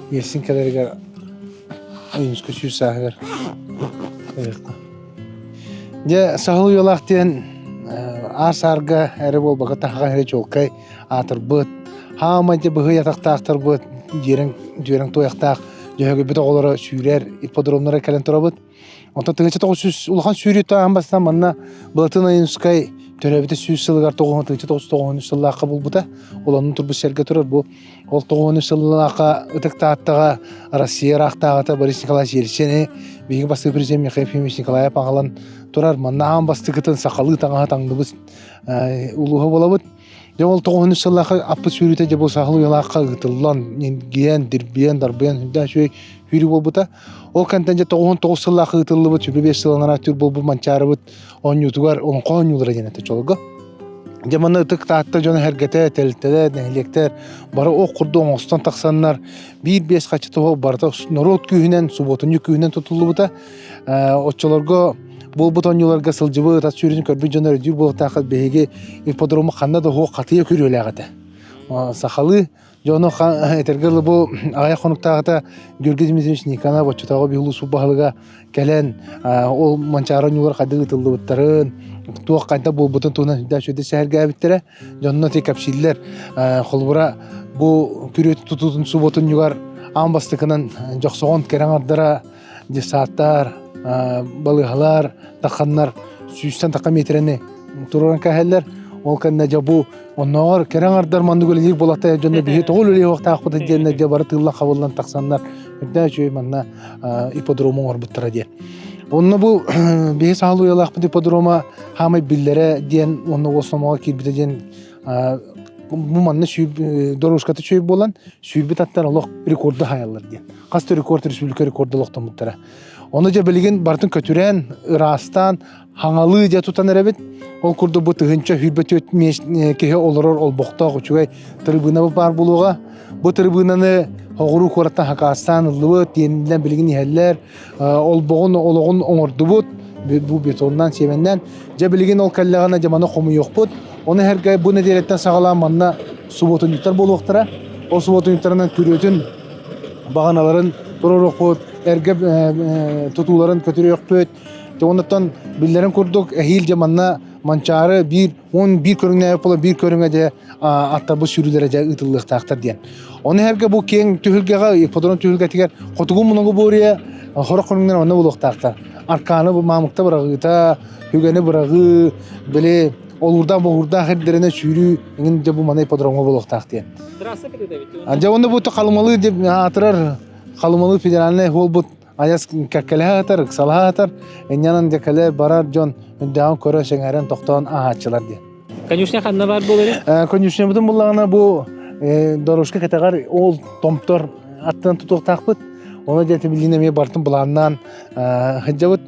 Елсін кәлерігер ойымызға сүйсағығыр. Де сахыл yolaqten асарга әрі бол бақы тақыға әрі жолқай атыр бұд. Хамайды бұғы ятақтақтыр бұд. Дерің тояқтақ. Жөгі бүді олары сүйрер, ипподромлары кәлін тұра бұд. Онта тыңычы ұлған сүйрі тағын бастан манна бұлатын айынскай төрәбіті сүйіз сылығар 9-9 сыллаққа бұл бұда. Оланын тұрбы сәрге тұрар бұл. Ол 9 сыллаққа ұтықта аттаға Россия рақтағыта Борис Николаевич Ельцин бейгі басты президент Михаил Ефимович Николаев ағалан тұрар. Манна ағын басты күтін сақалы таңаға таңдыбыз ұлуға бола бұд. Ол 9 сыллаққа аппы сүйріте де бұл сақылы елаққа ұтылан, ген, дірбен, дарбен, хүнді шөй үйрі бол бұда. Ол кәнтенде 9 сыллаққа ұтылы бұд, 25 сыллаңар актер бол бұд, манчары бұд, 10 ютугар, оның қоң юлыра женеті чолғы. Деманы ұтық таатта жоны әргеті, тәліттелі, нәхилектер, бары оқ құрды оңыстан тақсанлар, 1-5 қачыты ол барда народ күйінен, субботын күйінен тұтылы бұда. Отчыларға бұл бұтон юларға сылжыбы, тас сүйрінің көрбін жоны өдір болып тақыз бейге ипподромы қанда да хоқ қатыя көрі өләғады. Сақалы жоны әтергілі бұл ағая қонықтағыда Георгий Дмитриевич Никана бачытағы бейхулы су бағылыға кәлен ол манчарын юлар қады ұтылды бұттарын туақ қайда бұл бұтын туынан сөйді сәргі әбіттері жоны тек әпсейлер қолбыра бұл күреті тұтудың су бұтын юлар амбастықынан жоқсоғын кәрен ардыра десаттар балығалар, тақаннар, сүйістен тақа метрені тұрған кәхелер, ол кәнне жабу, оннағар кәрен ардар манды көлелер болақта жонда бейе тоғыл өлі оқ тақпыды дейінне де бары тылла қабылдан тақсанлар, үрді жөй манна ипподромың орбыттыра дейін. Онны бұл бейе сағылу елақпыд ипподрома хамай биллері дейін, онны осынамаға келбіді дейін, бұл манны дорушкаты сүйіп болан, сүйбі таттар олық рекорды хайалар дейін. Қасты рекорд республика рекорды олықтан бұттыра. Оны жа білген бартын көтірен, ырастан, хаңалы жа тұтан әрәбет. Ол күрді бұ тұғынша хүрбет өтмеш кеге олырыр ол боқтақ үчігай тұрыбына бар болуға. Бұ тұрыбынаны оғыру қораттан хақастан ұлыбыт, енілден білген ехелер, ол боғын олығын оңырды бұд, бұл бетоннан, семеннен. Жа білген ол кәлләғана жаманы қомы yok бұд. Оны әргай бұны дәреттен сағалан манна субботын юктар болуқтыра. Ол субботын юктарынан күретін бағаналарын тұрырық бұд. Әрге тұтуларын көтірі өкпөт. Онықтан білдерін көрдік, әйел жаманна манчары бір көріңне өп болы, бір көріңе де аттабы сүрілері де ұтылық тақтар дейін. Оны әрге бұл кең түхілгеға, ипподром түхілге тегер, қотығын мұнығы бөрия, қорық көріңнен оны болық тақтар. Арқаны мамықта бұрағыта, хүгені бұрағы, біле, олурдан бұғырдан қердеріне сүйрі, еңін де бұл мана ипподромға болық тақ дейін. Оны бұты қалымалы деп атырар, Қалымалы федеральный хол бұд аяз кәккәлі атар, қысалы атар, әнянын декәлі барар жон үндіғын көрі шәңәрін тоқтауын ағатшылар де. Конюшня ханна бар болары. Конюшня бутун буллагана бу дорожка кетагар ол томтор аттан тутук такпыт. Оны дете билине ме бартын буланнан хаҗабыт.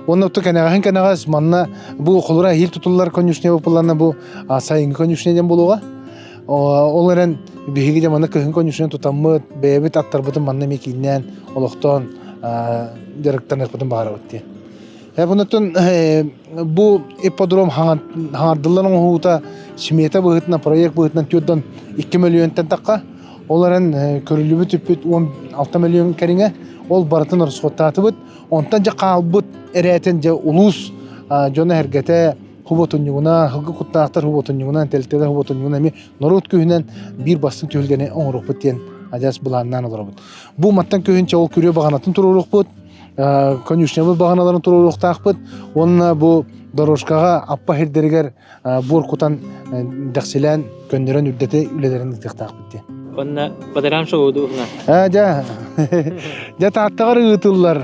Оны то канагас манна бу холура хил тутуллар конюшня булларна бу сайын конюшнядан булуга. Оларен биһиги манна кыһын конюшня тутаммыт, бебит аттар бутун манна мекиннен олохтон директорнер бутун барабыт. Bunun bu ipodrom hardılların ohuta simiyete bıhıtına proyek bıhıtına tüyden 2 milyonten takka onların körülübü tüpüt 16 milyon kerine ol baratın orası atıbıt ondan ca kalbıt ereten ca ulus jona hergete hubotun yuna hıgı kuttağıtlar hubotun yuna teltede hubotun yuna mi norut köyünden bir basın tüyülgene onruq bıtyen ajas bulandan olur bıt. Bu mattan köyünçe ol körüye bağanatın tururuq bıt. Конюшнябы баганаларын турурук такпыт. Онна бу дорожкага аппа хердергер бур кутан даксилен көндөрөн үддете үлелерин тактакпыт. Онна бадарам шоудуна. Ja. Ja тааттагар ытыллар.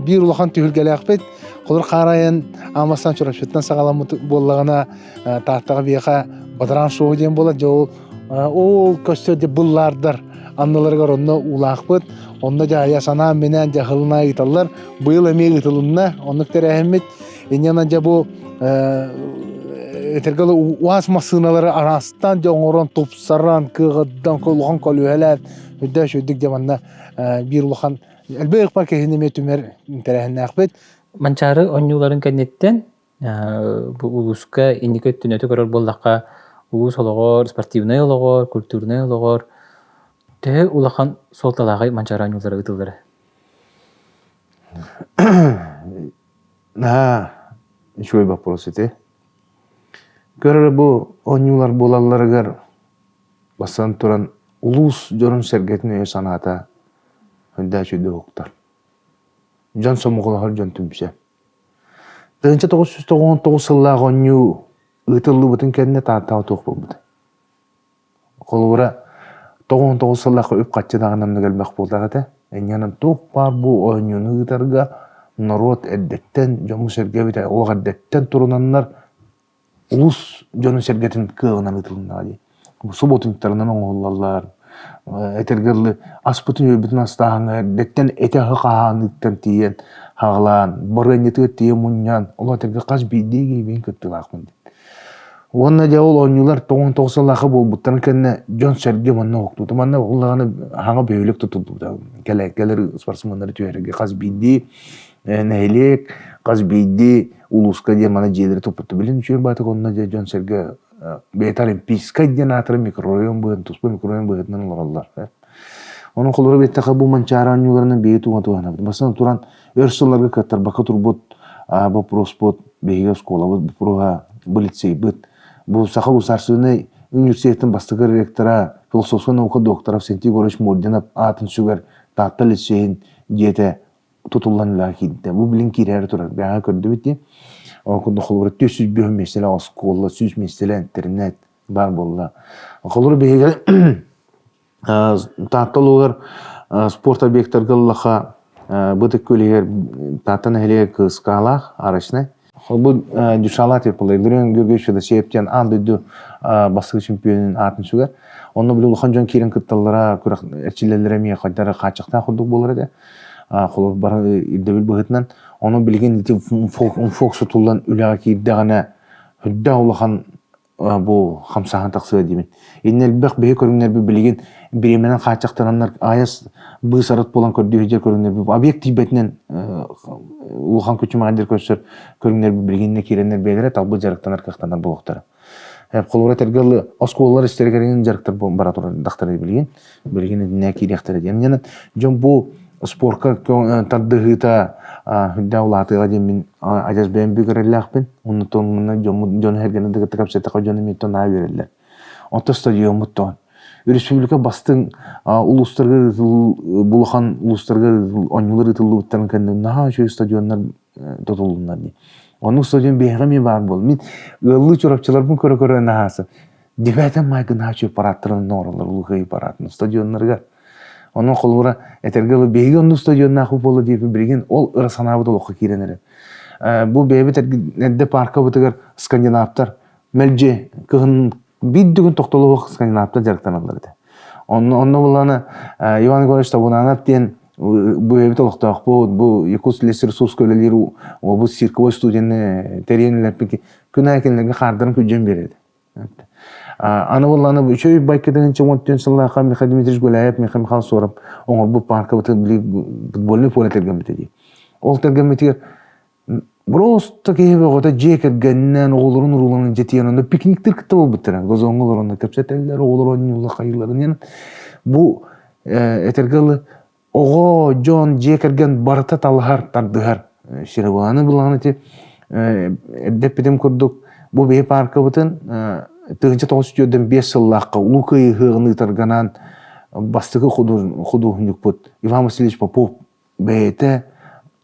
Бир улахан түһүлгеләкпет. Колор карайын амастан чурашыттан сагалам боллагана тааттага бияка бадарам шоу ден болот. Жол ол көстөрдө буллардар. Анналарга ронно улакпыт. Onda ja yasana menen jahılna itallar bıyıl emeği itılınna onluk terehemmit enyana ja bu etergalı uas masınaları arastan joңорон topsaran kıgıddan kolğan kolüheler hüdda şöydük jamanna bir uluhan elbek par kehineme tümer terehenne akbet Mançarı onyuların kennetten bu uluska indikot tünötü görür bollaqqa ulus ologor, sportivnay ologor, kulturnay ologor Те улахан солталагай манчара onyulara ытылдары. Şöyle вопрос ete. Görür bu onyular bolallarıgar basan turan ulus jorun sergetine sanata hünda şöyle hoktar. Jan somuqlar jan tümse. 1999 yıllar onyu ытылlı butun kendine taataw toq buldu. Kolura 99 yıllık öp kaççıdağından gelmek bulduğu enyanın toq var bu oyunu ıtarga narot eddetten jomu sergevite o eddetten turunanlar ulus jonu sergetin kığınan ıtılınadi. Bu sobotun tarından oğullar etergerli asputun öbütün astağına eddetten ete hıqağanıktan tiyen hağlan baranyeti tiyen munyan ola terge qaz bidegi ben kıttılaqmın. Онна жаул онюлар 99 yıllık bolbuttan kenne John Serge manna hoktu. Manna oğullarını hağa böylük tutuldu. Gelir sportsmanları tüyerge qaz biddi nehlek qaz biddi uluska diye mana jeleri toputtu bilin çünkü batık onna John Serge betarin piska diye natır mikrorayon bu tusbu mikrorayon bu etnen olurlar. Onun kolları bettaka bu mançara onюларının beyi tuğana. Basın turan örsullarga kattar baka turbut bu prospot behiga skola bu proha bu lisey bit Bu saha usarsını üniversitetin bastığı rektora, filosofiya nauka doktora Senti Goroş Mordinov atın süger tatlı liseyin diyete tutulanlar hidde. Bu bilin kirer turar. Bir kördü bitti. Okulda kolları 400 bir mesela o skola, 100 mesela internet var bolla. Kolları behiga tatlı olur sport obyektlergallaha bıtık köleger tatlı hele kıskala araçne. Bu düşalat yapılır. Duran görgüçü de septen andı basığı çempionun atın süger. Onu bile uluhan jon kirin kıttallara, erçilelere miye kaydara kaçakta kurduk bolar ede. Kolor bara iddebil bıhıtnan. Onu bilgen iti fok sutulan ülağa ki iddegane hüdda uluhan bu hamsahan taqsı edimin. İnnel bek beyi körünler bir bilgen birimenen kaçaktaranlar ayas bu sarat bolan kördüğü hücer körünler bir obyektiv betinen uluhan küçüme adir köşür körünler bir bilgenine kirenler beylere talbı jarıktanar kaktanar buluqtara. Hep kolora tergirli oskolalar istergerinin jarıktar barator daqtara bilgen ne kiriyaktar ediyen. Yani jon bu sporka tardığıta hüdda ulatыга demin ajaz ben bir görellakpin. Onu tonuna jon hergene de takap setaka jon emitton ay verirler. Oto stadion mutton. Respublika bastın uluslarga buluhan uluslarga onyular ıtıllı bitten kende naha şu stadionlar tutulunlar diye. Onun stadion beğenmi var bol. Min ıllı çorapçılar bun köre nahası. Dibeten maygın naha şu parattırın oralar uluğayı paratın stadionlarga. Onun kolura etergeli beği onun stadion nahu bolu diye bilgin ol ırasanabı da loqa kirenere. Bu beği tergi nedde parka bıtıgar Skandinavlar Melce kıhın bir düğün toktolu Skandinav'da jarıktan alırdı. Onunla bulana Ivan Ikonovich Tabunanat diyen bu evde olaqtaq bu Yakutsk Lesser Sus köleleri bu sirkoy studiyanı teriyeniler peki künakenlerge qardırın küjön beredi. Ana bulana bu şöy baykadan çomotun sallaqa Mikhail Dmitrievich Gulayev Mikhail sorap oňor bu parka futbolny pole tergen bitedi. Ol tergen bitiger просто кебе года жекергеннен оголорун урууланын жетиянында пикниктер кытта болбуттар. Гозоңолорунда кепсетелер оголорун юлла кайыларын. Бу этергалы ого Джон жекерген барта талхар тардыгар. Шеребаланы буланы те депедем курдук. Бу бе парка бутын тыгынча 95 жыллакка улукай хыгыны тарганан бастыгы худухунюк бут. Иван Васильевич Попов бейте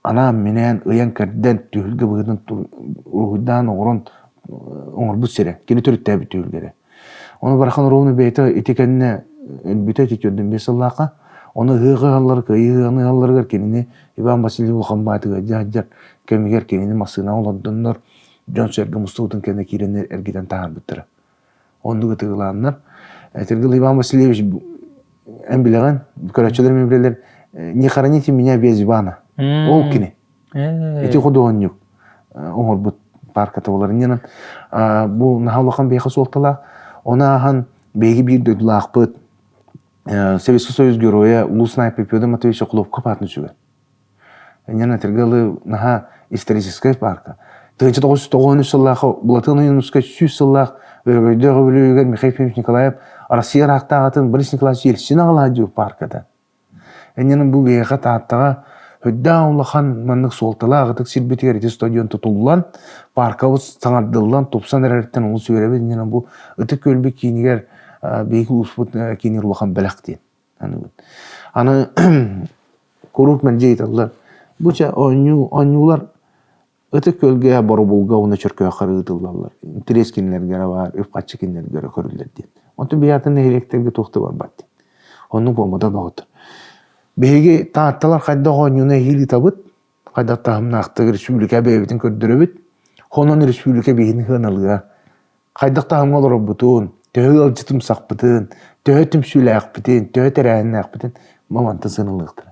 ana menen öyen kerden tühülge bıgıdın ruhudan oğrun oğur bu sere. Kini türütte bir tühülgere. Onu bırakan ruhunu beyte etikenine büte tükürdüm bir sallaka. Onu hıgı halları kıyı hıgı halları gör kenini İvan Vasilyev Ulkan Baytı gıcı kemiger kenini masına oladınlar. John Serge Mustafa'nın kendine kirenler ergiden tahar bittire. Onu gıtıgılanlar. Tergil İvan Vasilyev en bileğen köreççiler mebreler не храните меня без Ивана. Ол кини. Эти художник. Оңор бут парката боларыннан бу нахалахан бейхи солтала она ахан бейги бир дөдлакпыт Советский Союз героя улуу снайпер Пётр Матвеевич Клопко патны чуган. Няна тергалы наха историческая парка. 1993 жыллахы булатын уюнуска 100 жыллах өргөйдөгө билүүгөр Михаил Фимович Николаев Россия рактагатын Борис Николаевич Ельцин агалады паркада. Эннен бу бейга тааттага хөдда улахан маннык солтала агытык сирбетер эти стадион тутулган паркабыз саңардылган 90 эрерттен улус беребиз. Эннен бу ытык көлбү кинигер бейги успут кинир улахан белек дейт. Аны коруп мен жейталар. Буча онюлар ытык көлгө бару булга уна чөркө карыдылалар. Интерескинлерге бар, өпкачыкинлерге көрүлөр дейт. Онту биятын электерге тохты бар бат. Онун помада багыт. Беге таатталар кайда гонюна хили табыт, кайда таамнакты республика бебитин көрдөрөбүт. Хонон республика бейин хыналыга. Кайда таамгалар бутун, төгөл жытым сакпытын, төтүм сүлөкпүтүн, төтөрәннәкпүтүн маманты сынылыктыр.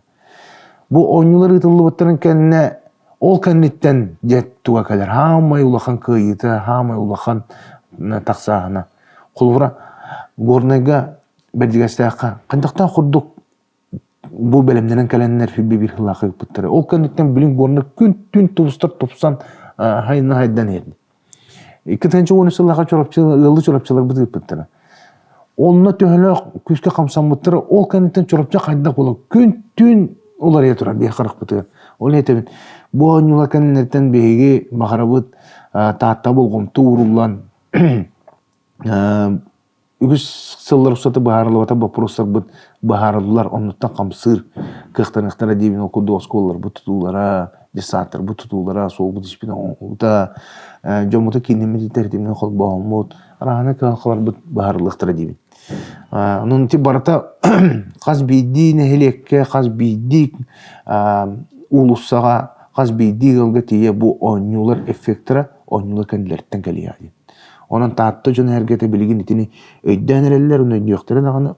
Бу ойнулар ытылыбыттырын кенне ол кеннеттен жеттуга келер. Хамай улахан кыйыты, хамай улахан таксаана. Кулура горнага бедигастака кандактан курдук bu bölümden gelenler bir hılakı pıttırı. O kanıttan bilin gorna gün tün tuvustar topsan hayna haydan yerdi. İkinci onu sılağa çorapçılar, yıllı çorapçılar bu pıttırı. Onunla töhele küske kamsan pıttırı. O kanıttan çorapçı hayda kola. Gün tün olar yatırar bir kırık pıttırı. O ne tabi? Bu anyola kanıttan beygi maharabıt tahta bulgum tuğrullan Үгіз сыллар ұсаты бағарылы бата бапростар бұд бағарылылар онуттан қамсыр қықтан-қықтан әдебін оқуды осколлар бұд тұтулара, десаттар бұд тұтулара, сол бұд ішпен оңуыта, жомуты кенемеді тәртемін қол бағымуд, арағаны қалқалар бұд бағарылықтар әдебін. Оның те барата қаз бейді нәхелекке, қаз бейді улуссаға, қаз бейді ғылға тие бұл ойнулар эффектора ойнулар кәнділерттен кәлі яғын. Onun taatto jön hergete bilgin itini öйдөн эрелер уну өйдөктөрүн аганы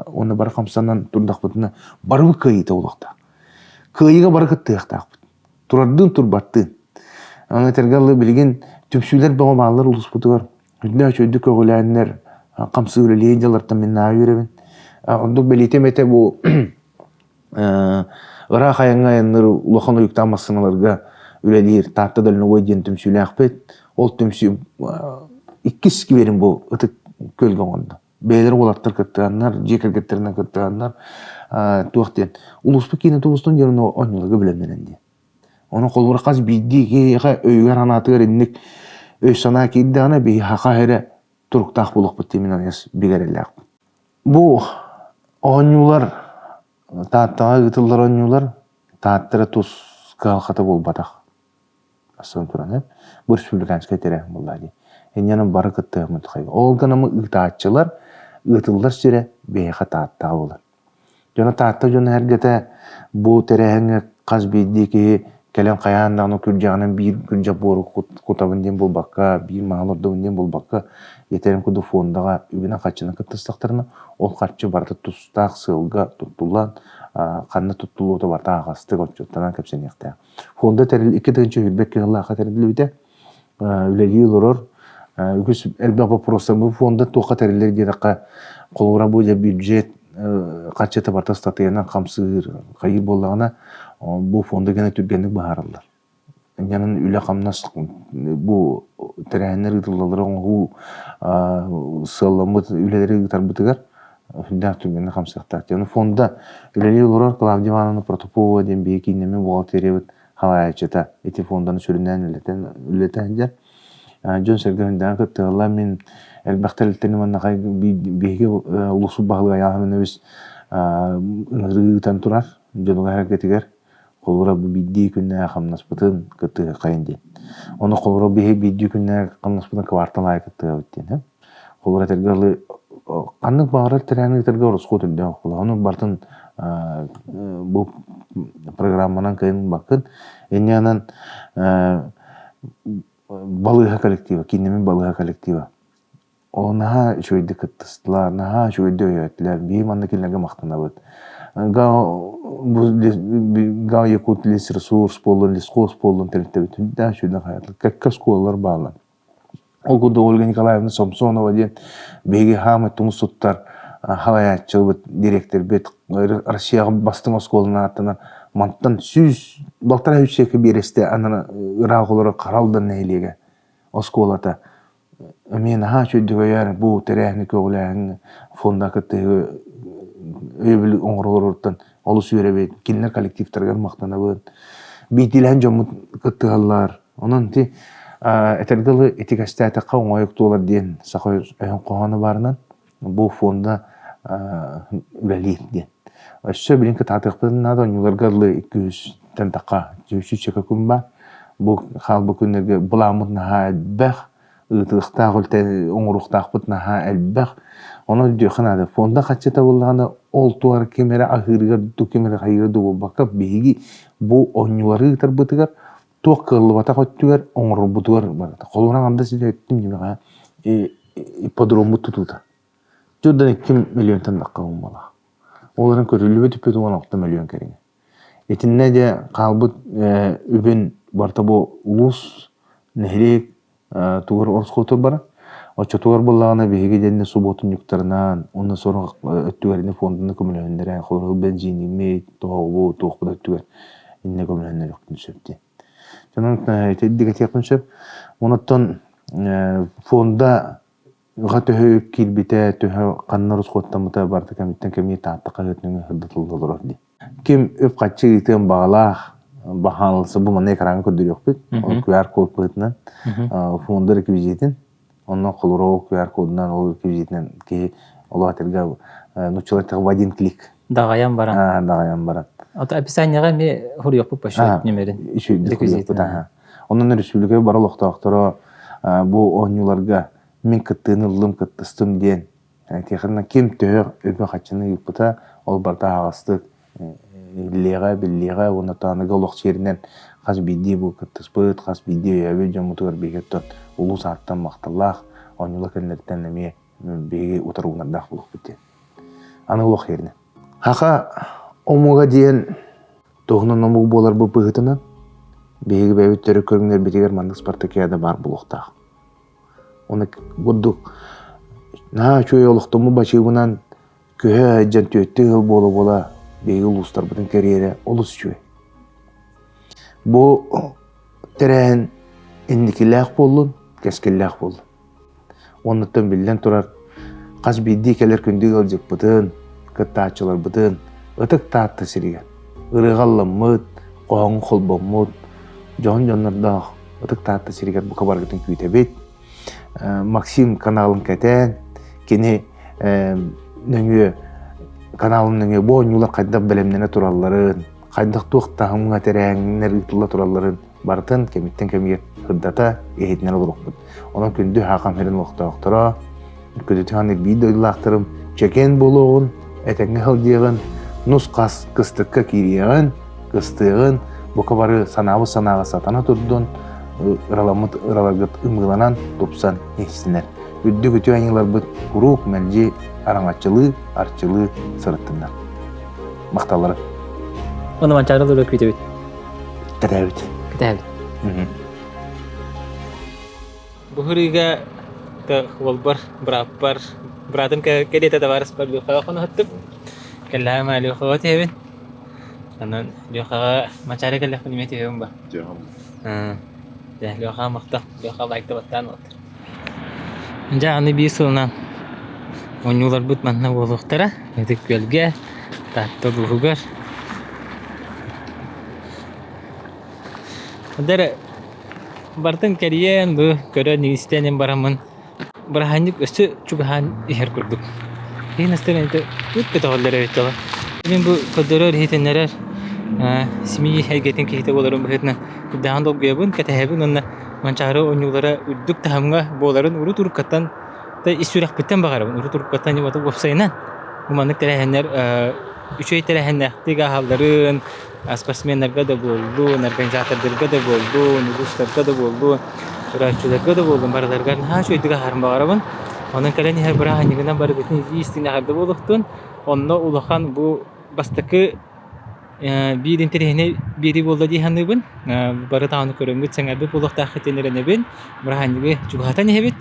onu бар камсанан турдакпытына барбы кыйыта улакта. Кыйыга баркыт тыяктакпыт. Турардын турбаттын. Аны тергалы билген төпсүлөр багалар улуспутугар. Өйдө чөйдү көгөлөннөр камсы үлелейдалардан мен навиребин. Ондук белитемете бу ара хаянга улахан уюктамасыналарга үлелер таатта дөлнө ойден төпсүлөкпет. Ол төпсү İkis giberim bu ıtık kölge onda. Beyler olattır kıttığanlar, jekergetlerine kıttığanlar tuğakten. Uluspu kine tuğustun yerine oynalığı bilemenen diye. Onun kolları kaz bildiği ki öyger anatı erinlik öy sana kildi ana bir haka here turuktaq buluq bu temin anayas bigerellak. Bu oynular taattağa gıtıllar oynular taattıra tuz kalkatı bol bataq. Aslan turan hep. Bu respublikanska tere bullahi. Enyanın barı kıttı mutluqayı. Olganımı ıtaatçılar, ıtıllar süre beyha taattağı olur. Jona taatta jona hergete bu terehenge qaz bildi ki Келен каяндагы күржагынан бир күржа бору кутабын ден болбакка, бир маалордон ден болбакка етерим куду фондага үбүнө качына кыттыстактарына ол каччы барда тустак сылга туттулан канны туттулууда барда агасты гоччуттан кепсенекте. Фонда терил 2-нче хүрбек кылла катерилбите. Үлели лорор үгүс элбе вопросы бу фонда тока терилер дедакка колура буя бюджет каччыта барда статыяна камсыр кайыр боллагана бу фонда гана түргендик баарылар. Янын үле камнас бу терәһеннәр ытыллары гу сылламыт үлеләре тарбытыгар хүндә түргендик камсыкта. Яны фонда үлеле лорор Клавдия Ивановна Протопова ден бекинеме бухгалтерия халаячыта. Эти фонданы сүрүнән үлетәндер. Жон Сергеевден кыттыгыла мен элбәхтәлтәне маннагай беге улусу багылга яһамны без ырыгытан турар. Жонга харакетигер колура бидди күннә хамнаспытын кытты кайынды. Оны колура бидди күннә хамнаспытын кварталай кытты өттен. Колура тергалы канның багыры терәне тергә орыско төндә кула. Аны бартын бу программанан кайын бакын. Эннянан балыга коллектива, кинемен балыга коллектива. Онаha şöyle kıttıstılar, naha şöyle öğrettiler. Bir mandakillerge maqtanabıt. Gav yakut lis resurs bolun, liskos bolun terette bütün daha şöyle hayatlı. Kakkas kollar bağlan. O kuda Olga Nikolaevna Samsonova diyen begi hametumu suttar halayatçı bit direktör bit Rusiyaga bastın oskoluna atana manttan süz baltara hüseki bireste anana Irak olarak karaldan neylege oskolata. Men ha şöyle yani bu terehni köğlen fonda kıtı öbül oңrolordan olu sürebet kinler kollektivlerge maqtanabın. Bitilen jomut kıttılar. Onun ti etergalı etikastata qaoyuqtolar diyen saqoy ön qoğanı barынан bu fonda үлелейді. Өші білін кіт атықпын надо нюларгарлы 200 тентақа 200 чека күн ба. Бұл қал бұл күнерге бұламыт наға әлбәқ, ұтықтақ үлтен оңырықтақ бұт наға әлбәқ. Оны дөйқын ады. Фонда қатшыта болғаны ол туар кемері ағырғар, ду кемері қайырды бұл баққа бейгі бұл оңылары ұтар бұтығар, тоқ қылы бата қөттігер, оңыры бұтығар барады. Қолыран анда сіле өттім демеға ипподром бұт тұтуда. Жоддан 2 миллион тандаққа ұмала. Оларын көрілі өтіпеді 16 миллион керене. Етінне де қалбыт үбін барта бұл ұлыс, нәхірек, туғыр орыс қотыр бара. Оча туғыр болағына бейге дәліне субботын юқтарынан, онын соң өттігеріне фондыны көмілі қолығы бензинеме, тоғылу, тоқпыда өттігер. Инне көмілі өқтін сөпті. Жанын тәддігі текін сөп. Онаттан фонда Гатөһөп килбите төһө каннарыс коттамыта барды кемиттен кеми тааттыка өтнүңө хырдытылдылар ди. Ким өп качы итен багалах бахалсы бу мына экран көрдүрөк бит. Ол QR код бытынан фондер реквизитин онно колуро QR кодунан ол реквизитинен ки олатерга нучулатык в один клик. Дагаян баран. Дагаян баран. Ата описанияга ме хурьёк бу пашат немерин. Реквизит. Оннан республика баралыктактыра бу оңюларга мен кыттыны лым кыттыстым ден. Технна кем төр өбө качыны юпта ол барда агастык лега биллега оны таныга лох черинен каз бидди бу кыттыспыт каз бидди өбө жомутур бегеттот улус арттан макталлах онула кеннеттен эме беги утаругунда булуп битти. Аны лох жерине. Хака омуга ден тогнун номуг болар бу быгытынан беги бебеттери көрүңөр битигер мандык Спартакиада бар булукта. Оны буддук на чөй олуктуму бачыгынан көһө жан төттү ыл бола беги улустар бутун керере улус чөй. Бу терен индикилак болун, кескиллак болун. Онуттан билден турар каз бидди келер күндү алжык бутун, кыттаачылар бутун, ытык таатты сириген. Ырыгалламыт, коң холбомут, жон-жоннорда ытык таатты сириген бу кабаргытын күйтебет. Максим каналын кәтен, кені нөңе каналын нөңе бу оңюлар қайдақ білемнені туралларын, қайдақ туқтағымға тәрәңінер ұйтылы туралларын бартын кеметтен кемегер хырдата ехетінер олық бұд. Онан күнді хақам херін оқтақтыра, көдеті ханы видеойлақтырым, чекен болуғын, әтәңі хылдеғын, нұс қас кыстыққа кереғын, кыстығын, Бу кабары санаага сатана турдун ыраламыт ыралагыт ымгыланан тупсан ехсинер. Үддү көтү айнылар бут курук мэлжи араңачылы, арчылы сырыттындар. Макталары Оны манчары дөрөк күтөбүт. кәдәбит. Китәбит. Бухурига та волбар браппар братым кедете таварыс бар бихага кону хаттып. Келла мали хавати хевен. Анан бихага манчары келла кылмети хевен ба. Лёха мақта, Лёха лайкта баттан отыр. Жаны бисылынан онюлар бут манна болуқтара, эдик көлге, татты дұғығар. Одары бартын кәриен бұ көрі негістенен барамын. Бараханник өсі чүгіхан ихер күрдік. Ең астырын еті өт көті қолдары өттіла. Мен бұ көддөрөр хейтенлерер семьи хәйгетін кейті боларын бұхетінен күддаған дол гөбін, кәтәхәбін онна манчары онюлара үрдік тахамға боларын урут уруккаттан да исүрәк біттен бағарабын. Урут уруккаттан жематы бопсайынан. Уманнык тәрәхәнлер, үшөй тәрәхәнләқтіға халдарын спортсменлерға да болду, организаторларға да болду, нұғыстарға да болду, үрәтшілерға да болду. Барыларға ха шөйдіға харын бағарабын. Оның кәлән ехер бұра ханегінен бары бетін естіне қарды болуқтын. Онна улахан бұл бастықы бирин терехне бири болда диханыбын. Бары тағаны көріңгіт сәңәрбі болуқтақ хетенеренебін. Бұра ханеге чуғатан ехебет.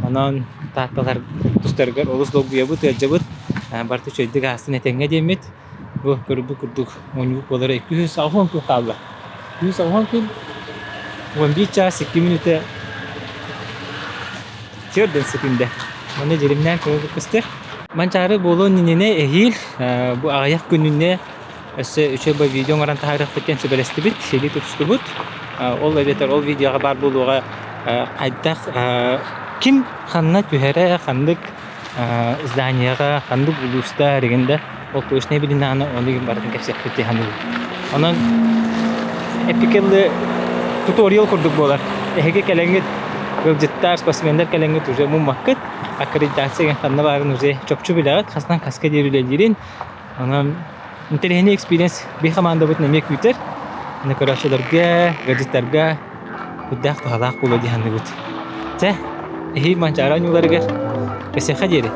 Онан тақталар тұстарғар олыс долгуя бұт, әджабыт. Барты шөйдік астын әтенге демет. Бұл көрібі күрдік. Оны болары 260 күн қалды. 260 күн 11 час 2 минуты черден секунде. Оны жерімнен көріп көстер. Манчары болу нинене эхил bu аяқ күніне өсі үші бұл видеоң аран тағырық біткен сөбелесті біт, шелі тұтысты бұд. Ол әбетер, ол видеоға бар болуға қайдақ кім қанна түйәрі, қандық зданияға, қандық ұлыста регенде ол көшіне білін аны оны бардың кәпсек бітті қанды бұл. Онын эпикелі туториал құрдық болар. Әхеге кәләңгет гөлжеттар, спортсмендер кәләңгет уже мұн маққыт. Аккредитация қанна барын уже чөпчі білағыт, қасынан қасқа дерілелерін. Онын интернет экспириенс бей команда бут немек битер. Аны көрәшеләргә, гаджеттарга үдәк талак булды дигәнне бут. Тэ, манчара юлларга кесе хәдире.